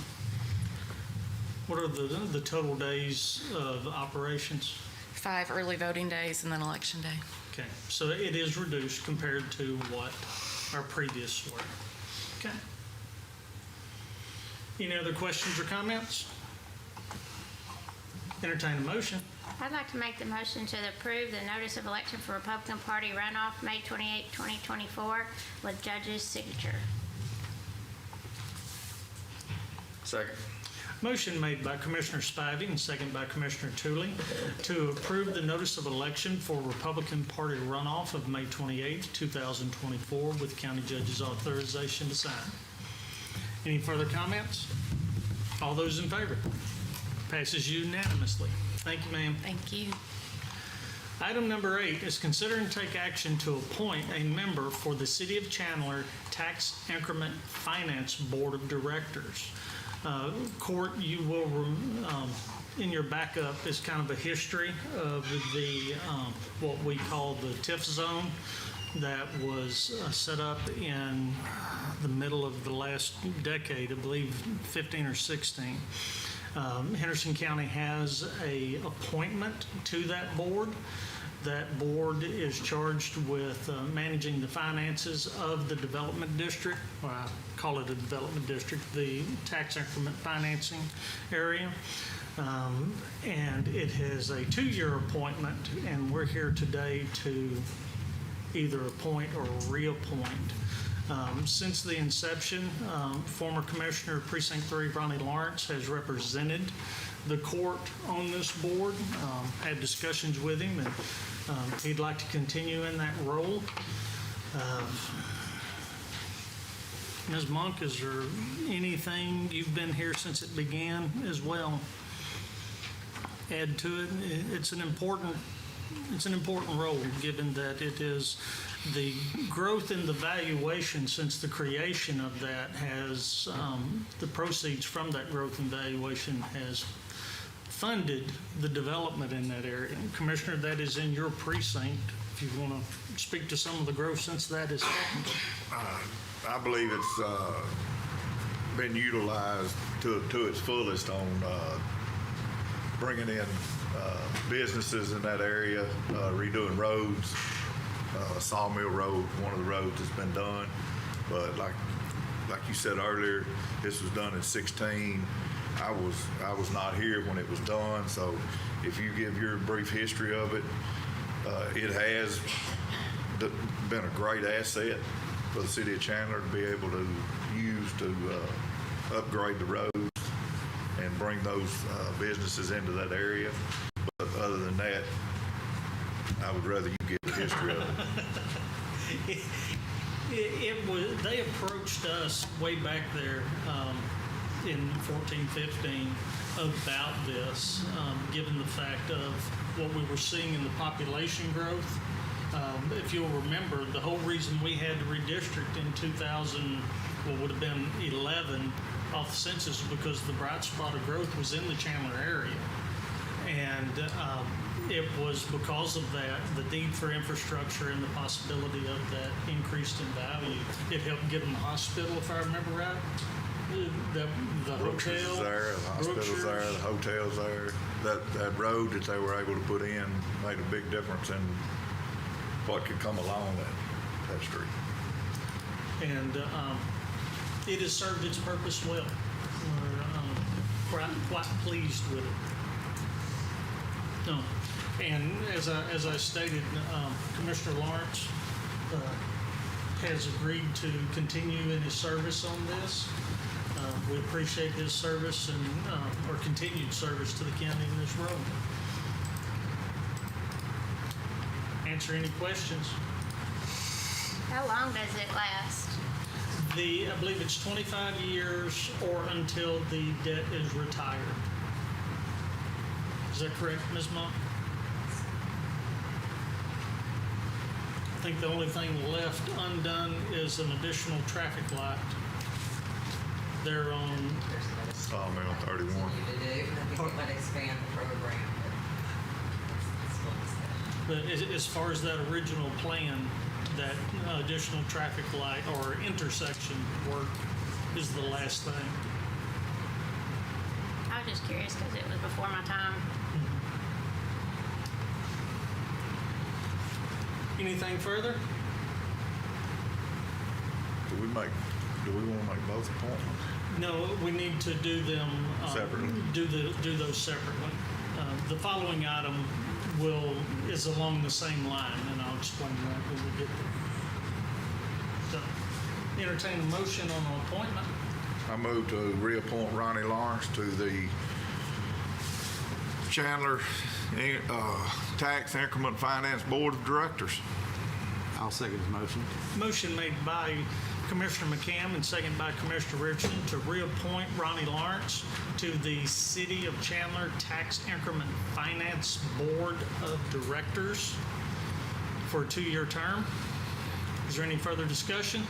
Speaker 2: What are the total days of operations?
Speaker 16: 5 early voting days and then election day.
Speaker 2: Okay, so it is reduced compared to what our previous were. Okay. Any other questions or comments? Entertain a motion.
Speaker 11: I'd like to make the motion to approve the notice of election for Republican Party runoff, May 28, 2024, with judge's signature.
Speaker 6: Second.
Speaker 2: Motion made by Commissioner Spivey and second by Commissioner Tooley to approve the notice of election for Republican Party runoff of May 28, 2024, with county judge's authorization to sign. Any further comments? All those in favor? Passes unanimously. Thank you, ma'am.
Speaker 16: Thank you.
Speaker 2: Item number 8 is consider and take action to appoint a member for the City of Chandler Tax Increment Finance Board of Directors. Court, you will, in your backup is kind of a history of the, what we call the TIF zone that was set up in the middle of the last decade, I believe 15 or 16. Henderson County has a appointment to that board. That board is charged with managing the finances of the development district, or I call it a development district, the tax increment financing area. And it has a 2-year appointment, and we're here today to either appoint or reappoint. Since the inception, former Commissioner of Precinct 3, Ronnie Lawrence, has represented the court on this board, had discussions with him, and he'd like to continue in that role. Ms. Monk, is there anything, you've been here since it began as well, add to it? It's an important role, given that it is the growth in the valuation since the creation of that has, the proceeds from that growth and valuation has funded the development in that area. Commissioner, that is in your precinct. If you want to speak to some of the growth since that has happened.
Speaker 9: I believe it's been utilized to its fullest on bringing in businesses in that area, redoing roads. Sawmill Road, one of the roads has been done, but like you said earlier, this was done in 16. I was not here when it was done, so if you give your brief history of it, it has been a great asset for the city of Chandler to be able to use to upgrade the roads and bring those businesses into that area. But other than that, I would rather you get the history of it.
Speaker 2: It was, they approached us way back there in 14, 15 about this, given the fact of what we were seeing in the population growth. If you'll remember, the whole reason we had to redistrict in 2000, what would have been 11 off the census, because the bright spot of growth was in the Chandler area. And it was because of that, the need for infrastructure and the possibility of that increased in value. It helped give them a hospital, if I remember right. the
Speaker 9: Brooks is
Speaker 2: hotel.
Speaker 9: there, the hospital's
Speaker 2: Brookshire's.
Speaker 9: there, the hotel's there. That road that they were able to put in made a big difference in what could come along that street.
Speaker 2: And it has served its purpose well. We're quite pleased with it. No. And as I stated, Commissioner Lawrence has agreed to continue in his service on this. We appreciate his service and or continued service to the county in this road. Answer any questions.
Speaker 11: How long does it last?
Speaker 2: I believe it's 25 years or until the debt is retired. Is that correct, Ms. Monk? I think the only thing left undone is an additional traffic light there on,
Speaker 9: Sawmill 31.
Speaker 14: To do, nothing but expand the program.
Speaker 2: but as far as that original plan, that additional traffic light or intersection work is the last thing.
Speaker 11: I was just curious because it was before my time.
Speaker 2: Anything further?
Speaker 9: Do we want to make both appointments?
Speaker 2: No, we need to do them
Speaker 9: Separately.
Speaker 2: Do those separately. The following item is along the same line, and I'll explain that when we get there. So, entertain a motion on an appointment.
Speaker 9: I move to reappoint Ronnie Lawrence to the Chandler Tax Increment Finance Board of Directors.
Speaker 12: I'll second his motion.
Speaker 2: Motion made by Commissioner McCam and second by Commissioner Richardson to reappoint Ronnie Lawrence to the City of Chandler Tax Increment Finance Board of Directors for a 2-year term. Is there any further discussion?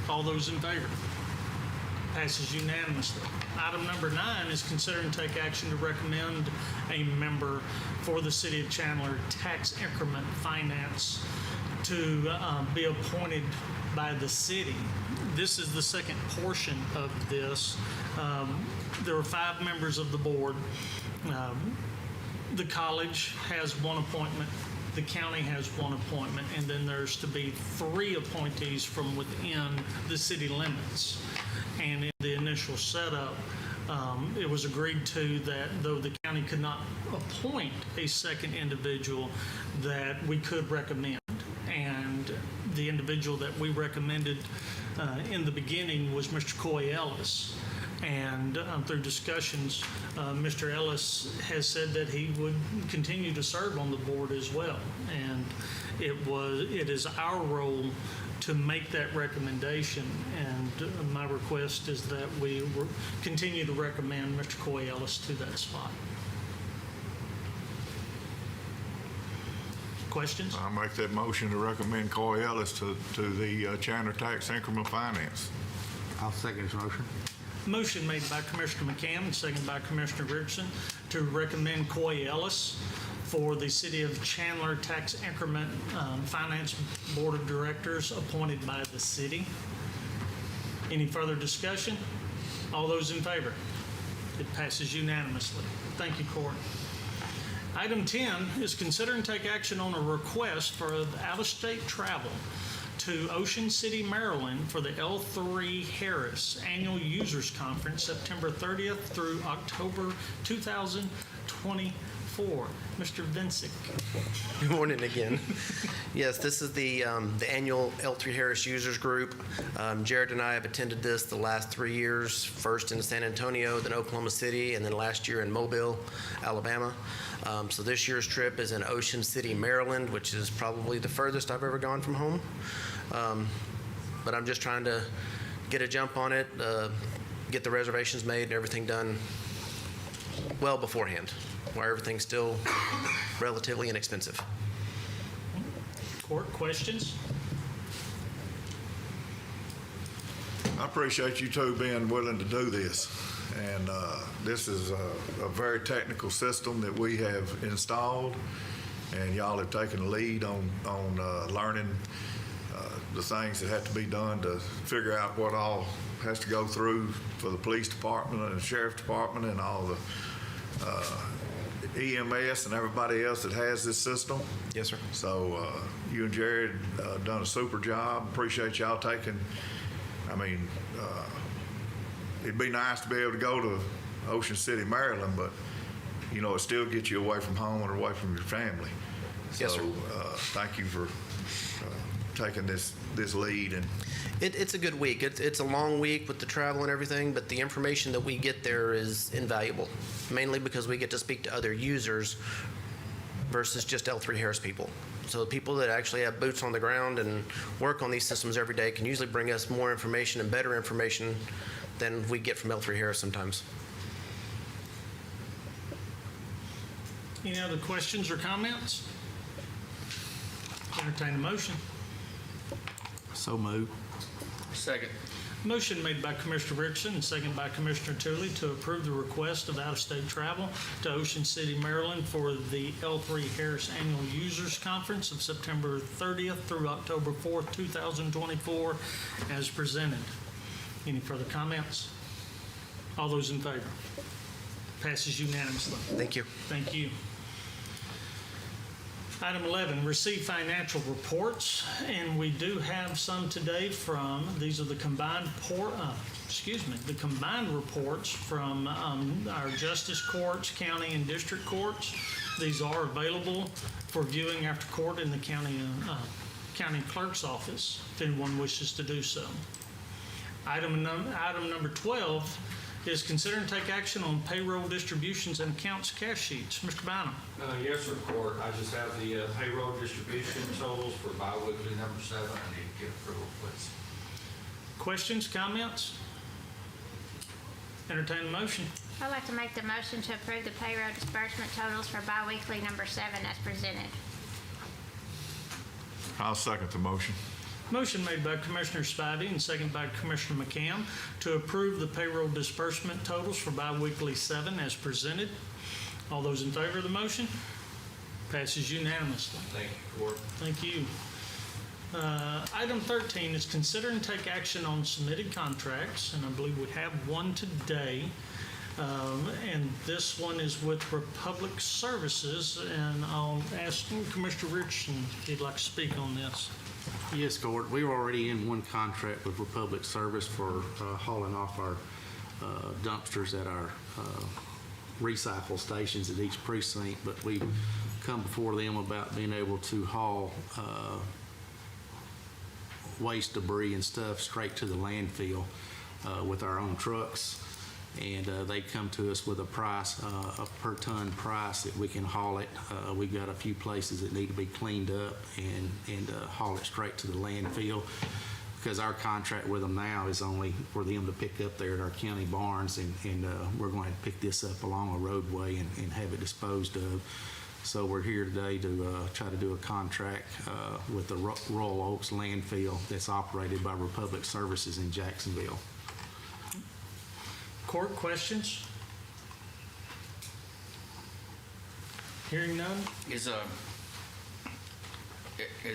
Speaker 2: All those in favor? Passes unanimously. Item number 9 is consider and take action to recommend a member for the City of Chandler Tax Increment Finance to be appointed by the city. This is the second portion of this. There are 5 members of the board. The college has 1 appointment. The county has 1 appointment, and then there's to be 3 appointees from within the city limits. And in the initial setup, it was agreed to that though the county could not appoint a second individual, that we could recommend. And the individual that we recommended in the beginning was Mr. Coy Ellis. And through discussions, Mr. Ellis has said that he would continue to serve on the board as well. And it is our role to make that recommendation. And my request is that we continue to recommend Mr. Coy Ellis to that spot. Questions?
Speaker 9: I make that motion to recommend Coy Ellis to the Chandler Tax Increment Finance.
Speaker 12: I'll second his motion.
Speaker 2: Motion made by Commissioner McCam and seconded by Commissioner Richardson to recommend Coy Ellis for the City of Chandler Tax Increment Finance Board of Directors appointed by the city. Any further discussion? All those in favor? It passes unanimously. Thank you, Court. Item 10 is consider and take action on a request for out-of-state travel to Ocean City, Maryland for the L3 Harris Annual Users Conference, September 30th through October 2024. Mr. Vincic.
Speaker 7: Good morning again. Yes, this is the annual L3 Harris Users Group. Jared and I have attended this the last 3 years, first in San Antonio, then Oklahoma City, and then last year in Mobile, Alabama. So this year's trip is in Ocean City, Maryland, which is probably the furthest I've ever gone from home. But I'm just trying to get a jump on it, get the reservations made and everything done well beforehand, while everything's still relatively inexpensive.
Speaker 2: Court, questions?
Speaker 9: I appreciate you two being willing to do this. And this is a very technical system that we have installed, and y'all have taken the lead on learning the things that have to be done to figure out what all has to go through for the police department and the sheriff's department and all the EMS and everybody else that has this system.
Speaker 7: Yes, sir.
Speaker 9: So you and Jared done a super job. Appreciate y'all taking, it'd be nice to be able to go to Ocean City, Maryland, but, it still gets you away from home and away from your family.
Speaker 7: Yes, sir.
Speaker 9: So thank you for taking this lead. And
Speaker 7: It's a good week. It's a long week with the travel and everything, but the information that we get there is invaluable, mainly because we get to speak to other users versus just L3 Harris people. So the people that actually have boots on the ground and work on these systems every day can usually bring us more information and better information than we get from L3 Harris sometimes.
Speaker 2: Any other questions or comments? Entertain a motion.
Speaker 12: So moved.
Speaker 6: Second.
Speaker 2: Motion made by Commissioner Richardson and second by Commissioner Tooley to approve the request of out-of-state travel to Ocean City, Maryland for the L3 Harris Annual Users Conference of September 30th through October 4th, 2024, as presented. Any further comments? All those in favor? Passes unanimously.
Speaker 7: Thank you.
Speaker 2: Thank you. Item 11, receive financial reports, and we do have some today from, these are the combined reports from our justice courts, county and district courts. These are available for viewing after court in the county clerk's office, if anyone wishes to do so. Item number 12 is consider and take action on payroll distributions and accounts cash sheets. Mr. Bynum.
Speaker 1: Yes, sir, Court. I just have the payroll distribution totals for biweekly number 7. I need to get approval, please.
Speaker 2: Questions, comments? Entertain a motion.
Speaker 11: I'd like to make the motion to approve the payroll disbursement totals for biweekly number 7 as presented.
Speaker 9: I'll second the motion.
Speaker 2: Motion made by Commissioner Spivey and second by Commissioner McCam to approve the payroll disbursement totals for biweekly 7 as presented. All those in favor of the motion? Passes unanimously.
Speaker 1: Thank you, Court.
Speaker 2: Thank you. Item 13 is consider and take action on submitted contracts, and I believe we have one today. And this one is with Republic Services, and I'll ask Commissioner Richardson if he'd like to speak on this.
Speaker 12: Yes, Court. We were already in one contract with Republic Service for hauling off our dumpsters at our recycle stations at each precinct, but we come before them about being able to haul waste debris and stuff straight to the landfill with our own trucks. And they come to us with a price, a per ton price that we can haul it. We've got a few places that need to be cleaned up and haul it straight to the landfill, because our contract with them now is only for them to pick up there at our county barns, and we're going to pick this up along a roadway and have it disposed of. So we're here today to try to do a contract with the Royal Oaks landfill that's operated by Republic Services in Jacksonville.
Speaker 2: Court, questions? Hearing none?
Speaker 6: Is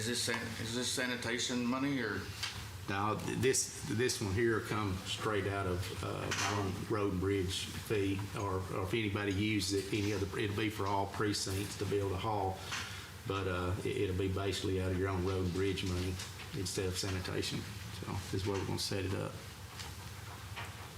Speaker 6: this sanitation money or?
Speaker 12: Now, this one here comes straight out of our own road and bridge fee, or if anybody uses it, it'll be for all precincts to be able to haul, but it'll be basically out of your own road and bridge money instead of sanitation. So this is where we're going to set it up.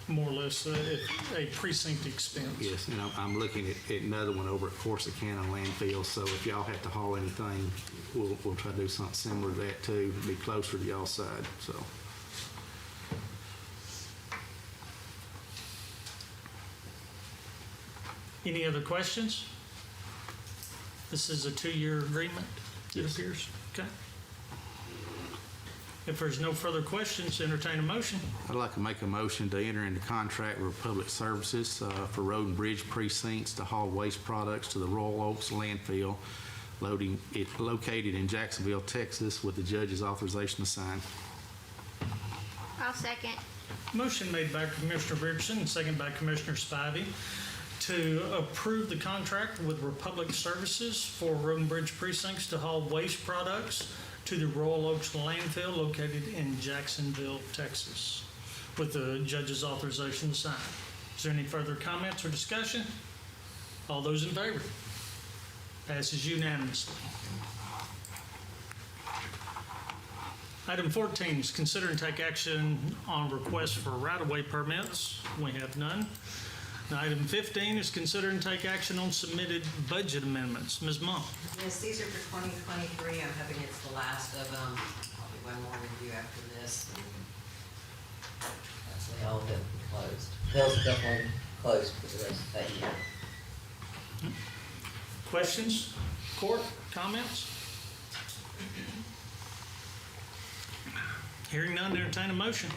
Speaker 2: More or less a precinct expense.
Speaker 12: Yes, and I'm looking at another one over at Corsicana landfill, so if y'all have to haul anything, we'll try to do something similar to that too, to be closer to y'all's side, so.
Speaker 2: Any other questions? This is a 2-year agreement, it appears. Okay. If there's no further questions, entertain a motion.
Speaker 12: I'd like to make a motion to enter into contract with Public Services for road and bridge precincts to haul waste products to the Royal Oaks landfill, located in Jacksonville, Texas, with the judge's authorization to sign.
Speaker 11: I'll second.
Speaker 2: Motion made by Commissioner Richardson and second by Commissioner Spivey to approve the contract with Republic Services for road and bridge precincts to haul waste products to the Royal Oaks landfill located in Jacksonville, Texas, with the judge's authorization to sign. Is there any further comments or discussion? All those in favor? Passes unanimously. Item 14 is consider and take action on requests for right-of-way permits. We have none. And item 15 is consider and take action on submitted budget amendments. Ms. Monk.
Speaker 17: Yes, these are for 2023. I'm hoping it's the last of them. Probably one more review after this. That's the all that closed. Bill's definitely closed for the rest of that year.
Speaker 2: Questions? Court, comments? Hearing none, entertain a motion.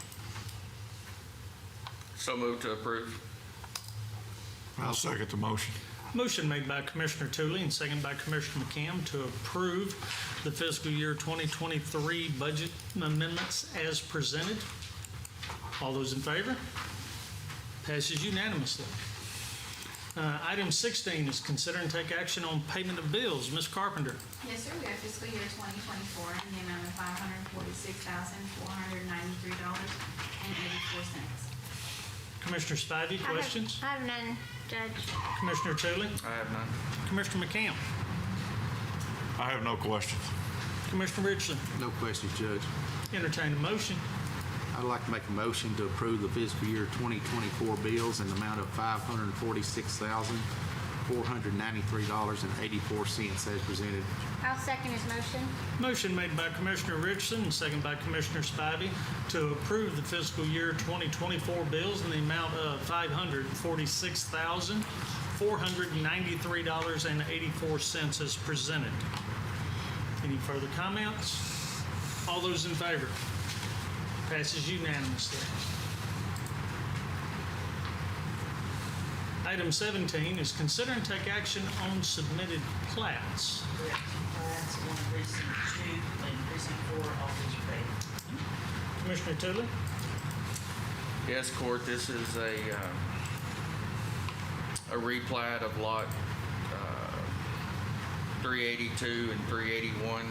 Speaker 6: So moved to approve.
Speaker 9: I'll second the motion.
Speaker 2: Motion made by Commissioner Tooley and second by Commissioner McCam to approve the fiscal year 2023 budget amendments as presented. All those in favor? Passes unanimously. Item 16 is consider and take action on payment of bills. Ms. Carpenter.
Speaker 18: Yes, sir. We have fiscal year 2024 in the amount of $546,493.84.
Speaker 2: Commissioner Spivey, questions?
Speaker 11: I have none, Judge.
Speaker 2: Commissioner Tooley?
Speaker 6: I have none.
Speaker 2: Commissioner McCam?
Speaker 9: I have no questions.
Speaker 2: Commissioner Richardson?
Speaker 12: No questions, Judge.
Speaker 2: Entertain a motion.
Speaker 12: I'd like to make a motion to approve the fiscal year 2024 bills in the amount of $546,493.84 as presented.
Speaker 11: I'll second his motion.
Speaker 2: Motion made by Commissioner Richardson and second by Commissioner Spivey to approve the fiscal year 2024 bills in the amount of $546,493.84 as presented. Any further comments? All those in favor? Passes unanimously. Item 17 is consider and take action on submitted plats.
Speaker 17: That's one precinct 2 and precinct 4, all these are paid.
Speaker 2: Commissioner Tooley?
Speaker 6: Yes, Court, this is a replat of lot 382 and 381.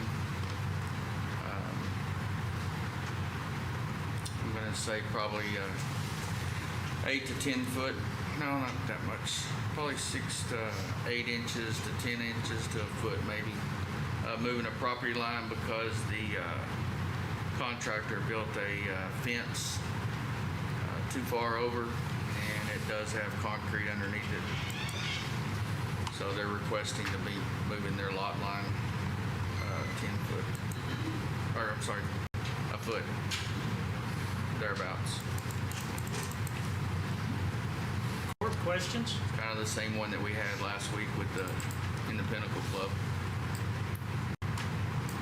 Speaker 6: I'm going to say probably 8 to 10 foot. No, not that much. Probably 6 to 8 inches to 10 inches to a foot, maybe. Moving a property line because the contractor built a fence too far over, and it does have concrete underneath it. So they're requesting to be moving their lot line 10 foot, or I'm sorry, a foot, thereabouts.
Speaker 2: Court questions?
Speaker 6: Kind of the same one that we had last week with in the Pinnacle Club.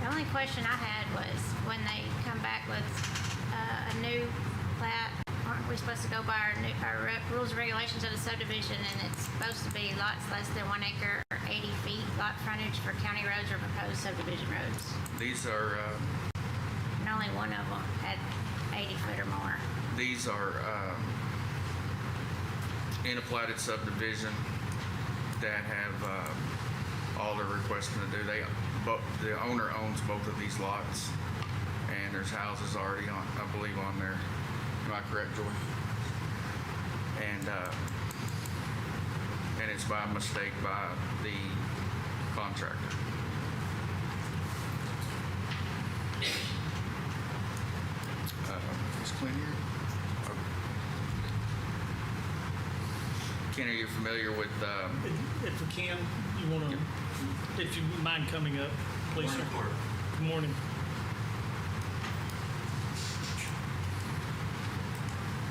Speaker 11: The only question I had was when they come back with a new plat, aren't we supposed to go by our rules and regulations of the subdivision, and it's supposed to be lots less than 1 acre or 80 feet lot frontage for county roads or proposed subdivision roads?
Speaker 6: These are
Speaker 11: And only one of them had 80 foot or more.
Speaker 6: these are in a platted subdivision that have all they're requesting to do. The owner owns both of these lots, and there's houses already on, I believe, on there. Am I correct, Joy? And it's by mistake by the contractor. Is Clint here? Ken, are you familiar with?
Speaker 2: If we can, you want to, if you mind coming up, please, sir. Good morning.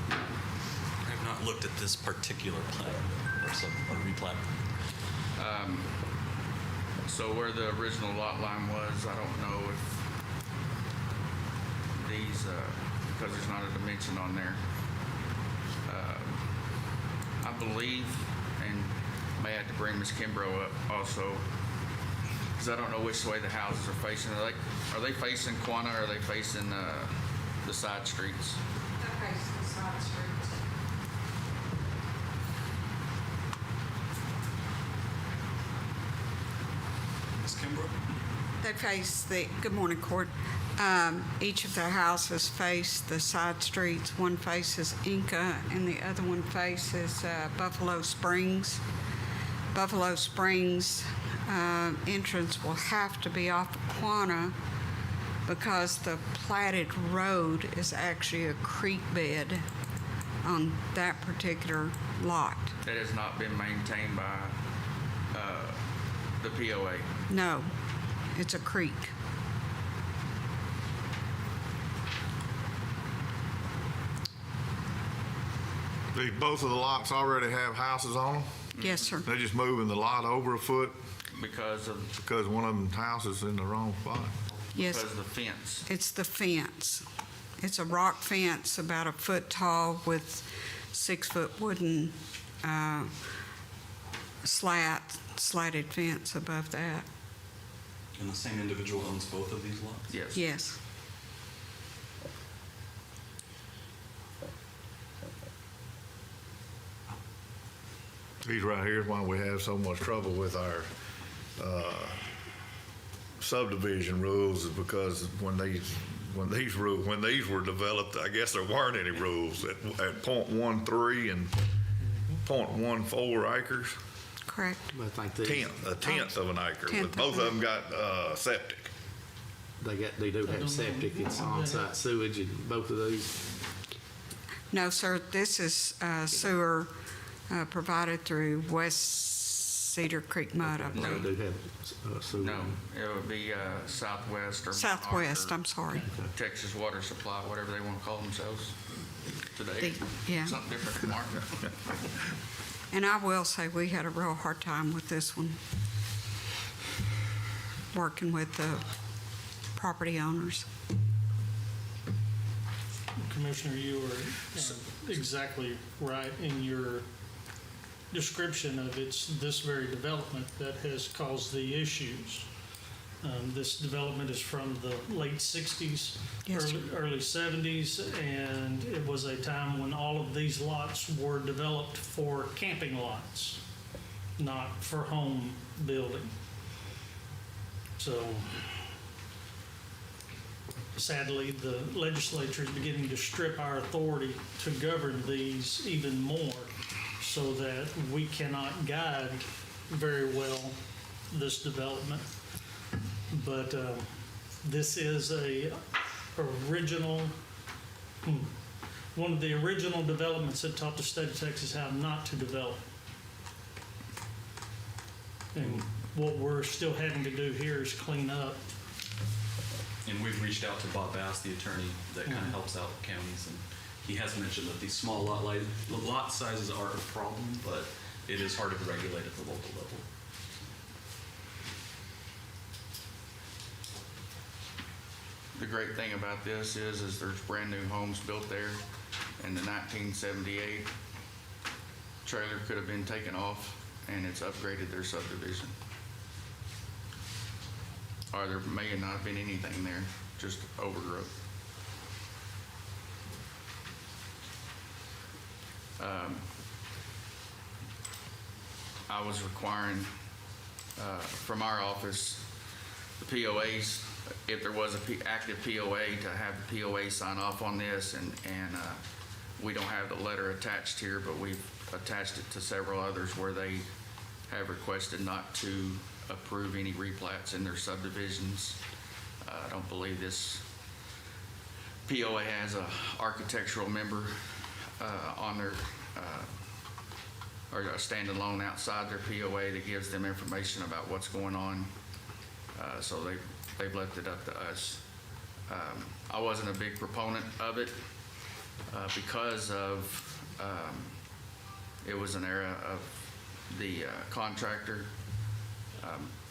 Speaker 19: I have not looked at this particular plat or replat.
Speaker 6: So where the original lot line was, I don't know if these, because there's not a dimension on there. I believe, and may have to bring Ms. Kimbrough up also, because I don't know which way the houses are facing. Are they facing Quanah, or are they facing the side streets?
Speaker 17: They're facing the side streets.
Speaker 19: Ms. Kimbrough?
Speaker 20: They face good morning, Court. Each of their houses face the side streets. One faces Inca and the other one faces Buffalo Springs. Buffalo Springs entrance will have to be off of Quanah because the platted road is actually a creek bed on that particular lot.
Speaker 6: That has not been maintained by the POA.
Speaker 20: No, it's a creek.
Speaker 9: Both of the lots already have houses on them?
Speaker 20: Yes, sir.
Speaker 9: They're just moving the lot over a foot
Speaker 6: Because
Speaker 9: one of them's house is in the wrong spot.
Speaker 20: Yes.
Speaker 6: Because of the fence.
Speaker 20: It's the fence. It's a rock fence about a foot tall with 6-foot wooden slatted fence above that.
Speaker 19: And the same individual owns both of these lots?
Speaker 6: Yes.
Speaker 20: Yes.
Speaker 9: These right here is why we have so much trouble with our subdivision rules, is because when these were developed, I guess there weren't any rules at .13 and .14 acres.
Speaker 20: Correct.
Speaker 12: But I think
Speaker 9: A tenth of an acre.
Speaker 20: Tenth
Speaker 9: But both
Speaker 20: of
Speaker 9: of them got septic.
Speaker 12: they do have septic, it's on-site sewage in both of these.
Speaker 20: No, sir, this is sewer provided through West Cedar Creek Mud, I
Speaker 12: They
Speaker 20: believe.
Speaker 12: do have sewer.
Speaker 6: No, it would be Southwest or
Speaker 20: Southwest,
Speaker 6: or
Speaker 20: I'm sorry.
Speaker 6: Texas Water Supply, whatever they want to call themselves today.
Speaker 20: Yeah.
Speaker 6: Something different tomorrow.
Speaker 20: And I will say, we had a real hard time with this one, working with the property owners.
Speaker 2: Commissioner, you are exactly right in your description of it's this very development that has caused the issues. This development is from the late 60s,
Speaker 20: Yes,
Speaker 2: early 70s, and it was a time when all of these lots were developed for camping lots, not for home building. So sadly, the legislature is beginning to strip our authority to govern these even more so that we cannot guide very well this development. But this is one of the original developments that taught the state of Texas how not to develop. And what we're still having to do here is clean up.
Speaker 19: And we've reached out to Bob Bass, the attorney that kind of helps out counties, and he has mentioned that these small lot sizes are a problem, but it is harder to regulate at the local level.
Speaker 6: The great thing about this is there's brand new homes built there. In the 1978 trailer could have been taken off, and it's upgraded their subdivision. Or there may have not been anything there, just overgrowth. I was requiring from our office, the POAs, if there was a active POA, to have the POA sign off on this, and we don't have the letter attached here, but we've attached it to several others where they have requested not to approve any replats in their subdivisions. I don't believe this POA has a architectural member on their, or a standalone outside their POA that gives them information about what's going on. So they've left it up to us. I wasn't a big proponent of it because of it was an era of the contractor.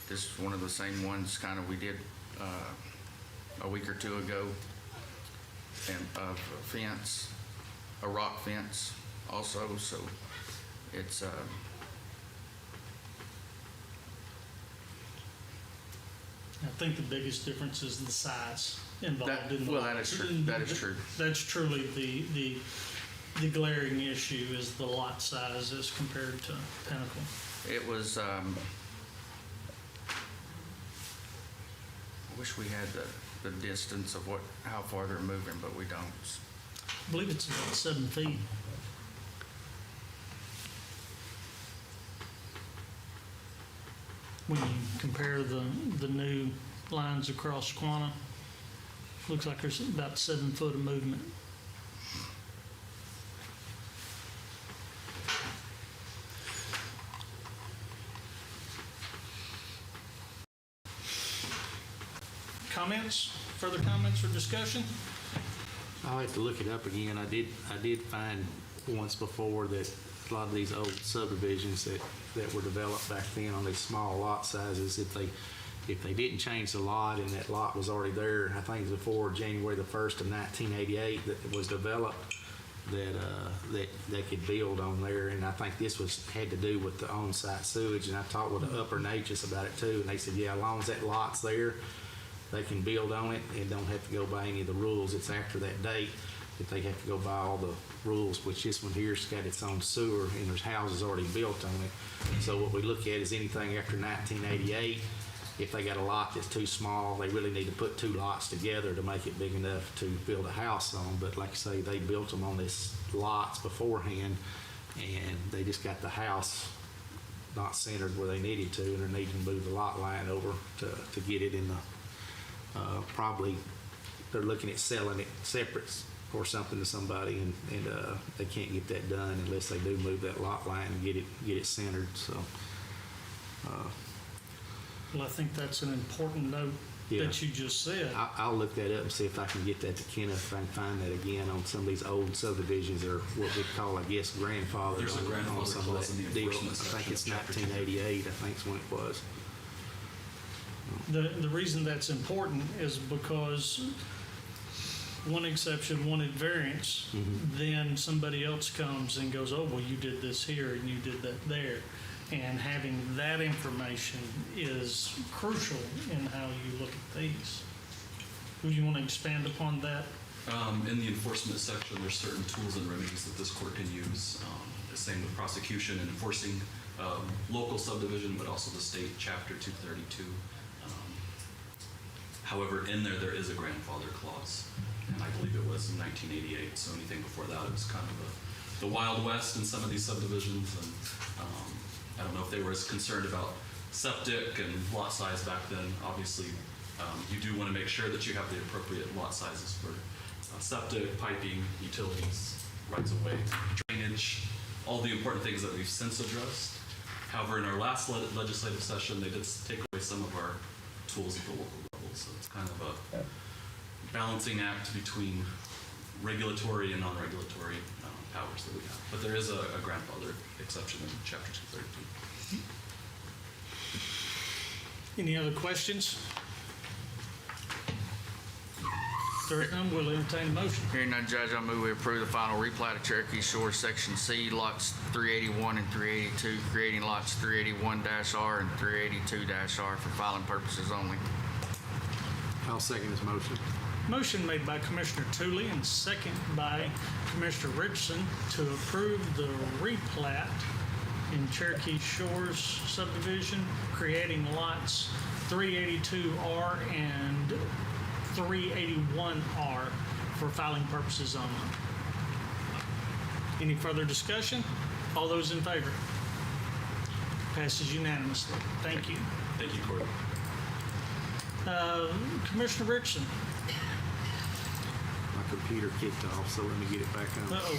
Speaker 6: This is one of the same ones kind of we did a week or two ago, and of a fence, a rock fence also, so it's
Speaker 2: I think the biggest difference is the size involved in the
Speaker 6: well,
Speaker 2: lot.
Speaker 6: that is true. That is true.
Speaker 2: That's truly the glaring issue is the lot size as compared to Pinnacle.
Speaker 6: It was wish we had the distance of how far they're moving, but we don't.
Speaker 2: I believe it's about 7 feet. When you compare the new lines across Quanah, looks like there's about 7 foot of movement. Comments? Further comments or discussion?
Speaker 12: I'll have to look it up again. I did find once before that a lot of these old subdivisions that were developed back then on these small lot sizes, if they didn't change the lot and that lot was already there, I think it was before January the 1st of 1988 that it was developed, that they could build on there. And I think this had to do with the on-site sewage. And I talked with the Upper Natchez about it too, and they said, yeah, as long as that lot's there, they can build on it and don't have to go by any of the rules. It's after that date that they have to go by all the rules, which this one here's got its own sewer and there's houses already built on it. So what we look at is anything after 1988, if they got a lot that's too small, they really need to put 2 lots together to make it big enough to build a house on. But like I say, they built them on these lots beforehand, and they just got the house not centered where they needed to, and they're needing to move the lot line over to get it in the probably they're looking at selling it separate or something to somebody, and they can't get that done unless they do move that lot line and get it centered. So
Speaker 2: Well, I think that's an important note that you just said.
Speaker 12: I'll look that up and see if I can get that to Kenneth, if I can find that again on some of these old subdivisions, or what we call, I guess, grandfathers.
Speaker 19: There's a grandfather
Speaker 12: some
Speaker 19: clause
Speaker 12: of
Speaker 19: in
Speaker 12: that
Speaker 19: the
Speaker 12: deal.
Speaker 19: enforcement
Speaker 12: I think
Speaker 19: section
Speaker 12: it's
Speaker 19: of Chapter
Speaker 12: 1988, I think is when it was.
Speaker 2: The reason that's important is because one exception wanted variance, then somebody else comes and goes, oh, well, you did this here and you did that there. And having that information is crucial in how you look at these. Do you want to expand upon that?
Speaker 19: In the enforcement section, there's certain tools and remedies that this court can use. The same with prosecution and enforcing local subdivision, but also the state chapter 232. However, in there is a grandfather clause, and I believe it was in 1988. So anything before that, it was kind of the Wild West in some of these subdivisions, and I don't know if they were as concerned about septic and lot size back then. Obviously, you do want to make sure that you have the appropriate lot sizes for septic, piping, utilities, rights of way, drainage, all the important things that we've since addressed. However, in our last legislative session, they did take away some of our tools at the local level. So it's kind of a balancing act between regulatory and non-regulatory powers that we have. But there is a grandfather exception in Chapter 232.
Speaker 2: Any other questions? There is none, we'll entertain a motion.
Speaker 6: Hearing none, Judge, I move we approve the final replat of Cherokee Shores Section C, lots 381 and 382, creating lots 381-R and 382-R for filing purposes only.
Speaker 12: I'll second this motion.
Speaker 2: Motion made by Commissioner Tooley and second by Commissioner Richardson to approve the replat in Cherokee Shores subdivision, creating lots 382R and 381R for filing purposes only. Any further discussion? All those in favor? Passes unanimously. Thank you.
Speaker 19: Thank you, Court.
Speaker 2: Commissioner Richardson.
Speaker 12: My computer kicked off, so let me get it back on.
Speaker 2: Uh-oh.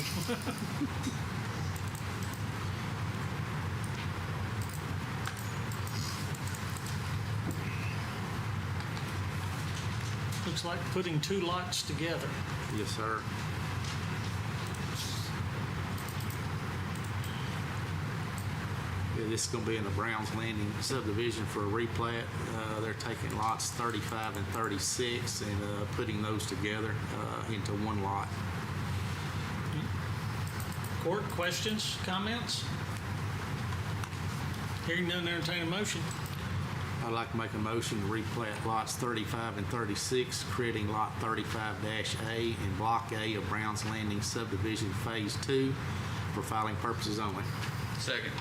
Speaker 2: Looks like putting 2 lots together.
Speaker 12: Yes, sir. Yeah, this is going to be in the Browns Landing subdivision for a replat. They're taking lots 35 and 36 and putting those together into one lot.
Speaker 2: Court, questions, comments? Hearing none, entertain a motion.
Speaker 12: I'd like to make a motion to replat lots 35 and 36, creating lot 35-A and Block A of Browns Landing subdivision Phase 2 for filing purposes only.
Speaker 6: Second.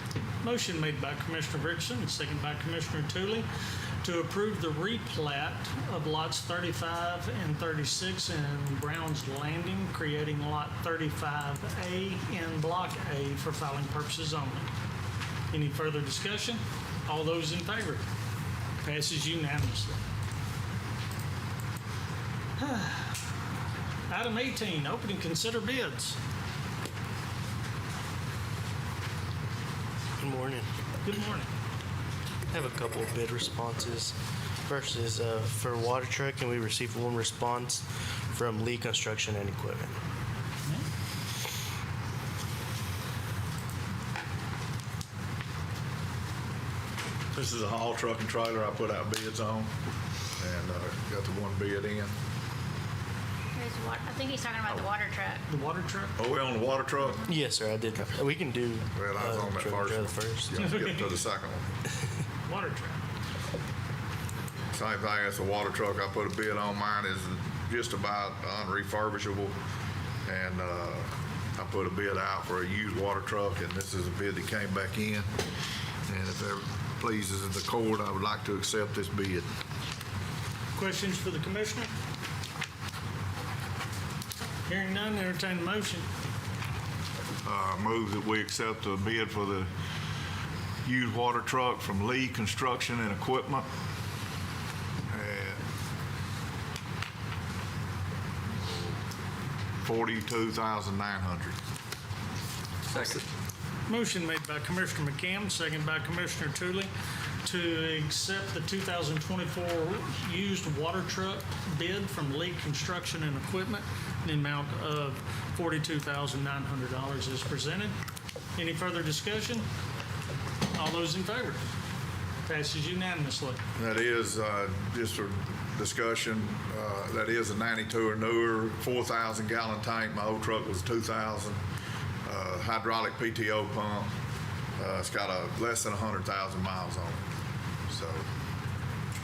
Speaker 2: Motion made by Commissioner Richardson and second by Commissioner Tooley to approve the replat of lots 35 and 36 in Brown's Landing, creating lot 35A in Block A for filing purposes only. Any further discussion? All those in favor? Passes unanimously. Item 18, open and consider bids.
Speaker 21: Good morning.
Speaker 2: Good morning.
Speaker 21: I have a couple of bid responses. First is for water truck, and we received one response from Lee Construction and Equipment.
Speaker 9: This is a haul truck and trailer I put out bids on, and got the one bid in.
Speaker 11: I think he's talking about the water truck.
Speaker 2: The water truck?
Speaker 9: Oh, we on the water truck?
Speaker 21: Yes, sir, I did. We can do
Speaker 9: Well, I was on that
Speaker 21: truck and trailer
Speaker 9: first.
Speaker 21: first.
Speaker 9: Yeah, let's get to the second one.
Speaker 2: Water truck.
Speaker 9: Same thing as the water truck I put a bid on. Mine is just about unrefurbishable, and I put a bid out for a used water truck, and this is a bid that came back in. And if it pleases the court, I would like to accept this bid.
Speaker 2: Questions for the commissioner? Hearing none, entertain a motion.
Speaker 9: Move that we accept the bid for the used water truck from Lee Construction and Equipment. At $42,900.
Speaker 5: Second.
Speaker 2: Motion made by Commissioner McCam, second by Commissioner Tooley, to accept the 2024 used water truck bid from Lee Construction and Equipment in the amount of $42,900 as presented. Any further discussion? All those in favor? Passes unanimously.
Speaker 9: That is, just for discussion, that is a 92 or newer, 4,000 gallon tank. My old truck was 2,000. Hydraulic PTO pump. It's got less than 100,000 miles on it. So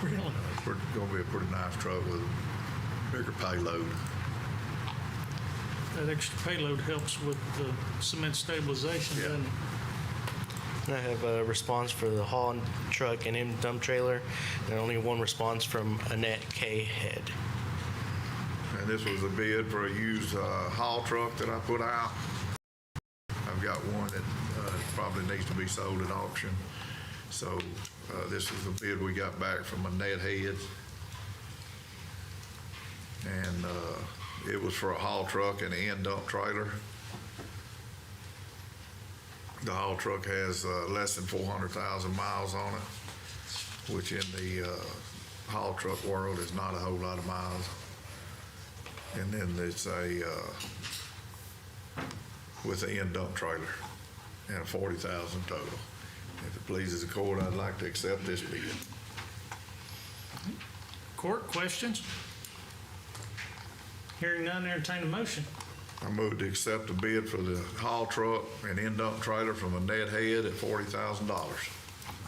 Speaker 2: Really?
Speaker 9: it's going to be a pretty nice truck with a bigger payload.
Speaker 2: That extra payload helps with the cement stabilization, doesn't it?
Speaker 21: And I have a response for the haul truck and in dump trailer, and only one response from Annette K. Head.
Speaker 9: And this was a bid for a used haul truck that I put out. I've got one that probably needs to be sold at auction. So this is a bid we got back from Annette Head. And it was for a haul truck and an end dump trailer. The haul truck has less than 400,000 miles on it, which in the haul truck world is not a whole lot of miles. And then it's with the end dump trailer and a 40,000 total. If it pleases the court, I'd like to accept this bid.
Speaker 2: Court, questions? Hearing none, entertain a motion.
Speaker 9: I move to accept the bid for the haul truck and end dump trailer from Annette Head at $40,000.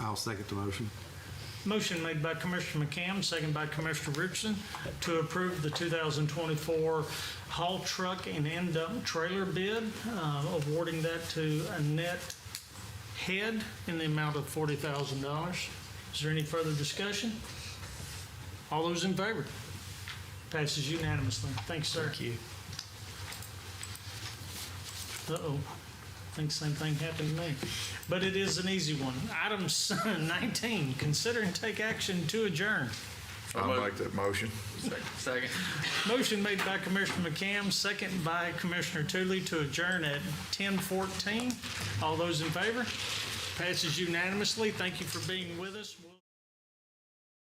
Speaker 12: I'll second the motion.
Speaker 2: Motion made by Commissioner McCam, second by Commissioner Richardson, to approve the 2024 haul truck and end dump trailer bid, awarding that to Annette Head in the amount of $40,000. Is there any further discussion? All those in favor? Passes unanimously. Thanks, sir.
Speaker 21: Thank you.
Speaker 2: Uh-oh. I think the same thing happened to me. But it is an easy one. Item 19, consider and take action to adjourn.
Speaker 9: I'll make that motion.
Speaker 6: Second.
Speaker 2: Motion made by Commissioner McCam, second by Commissioner Tooley to adjourn at 10:14. All those in favor? Passes unanimously. Thank you for being with us.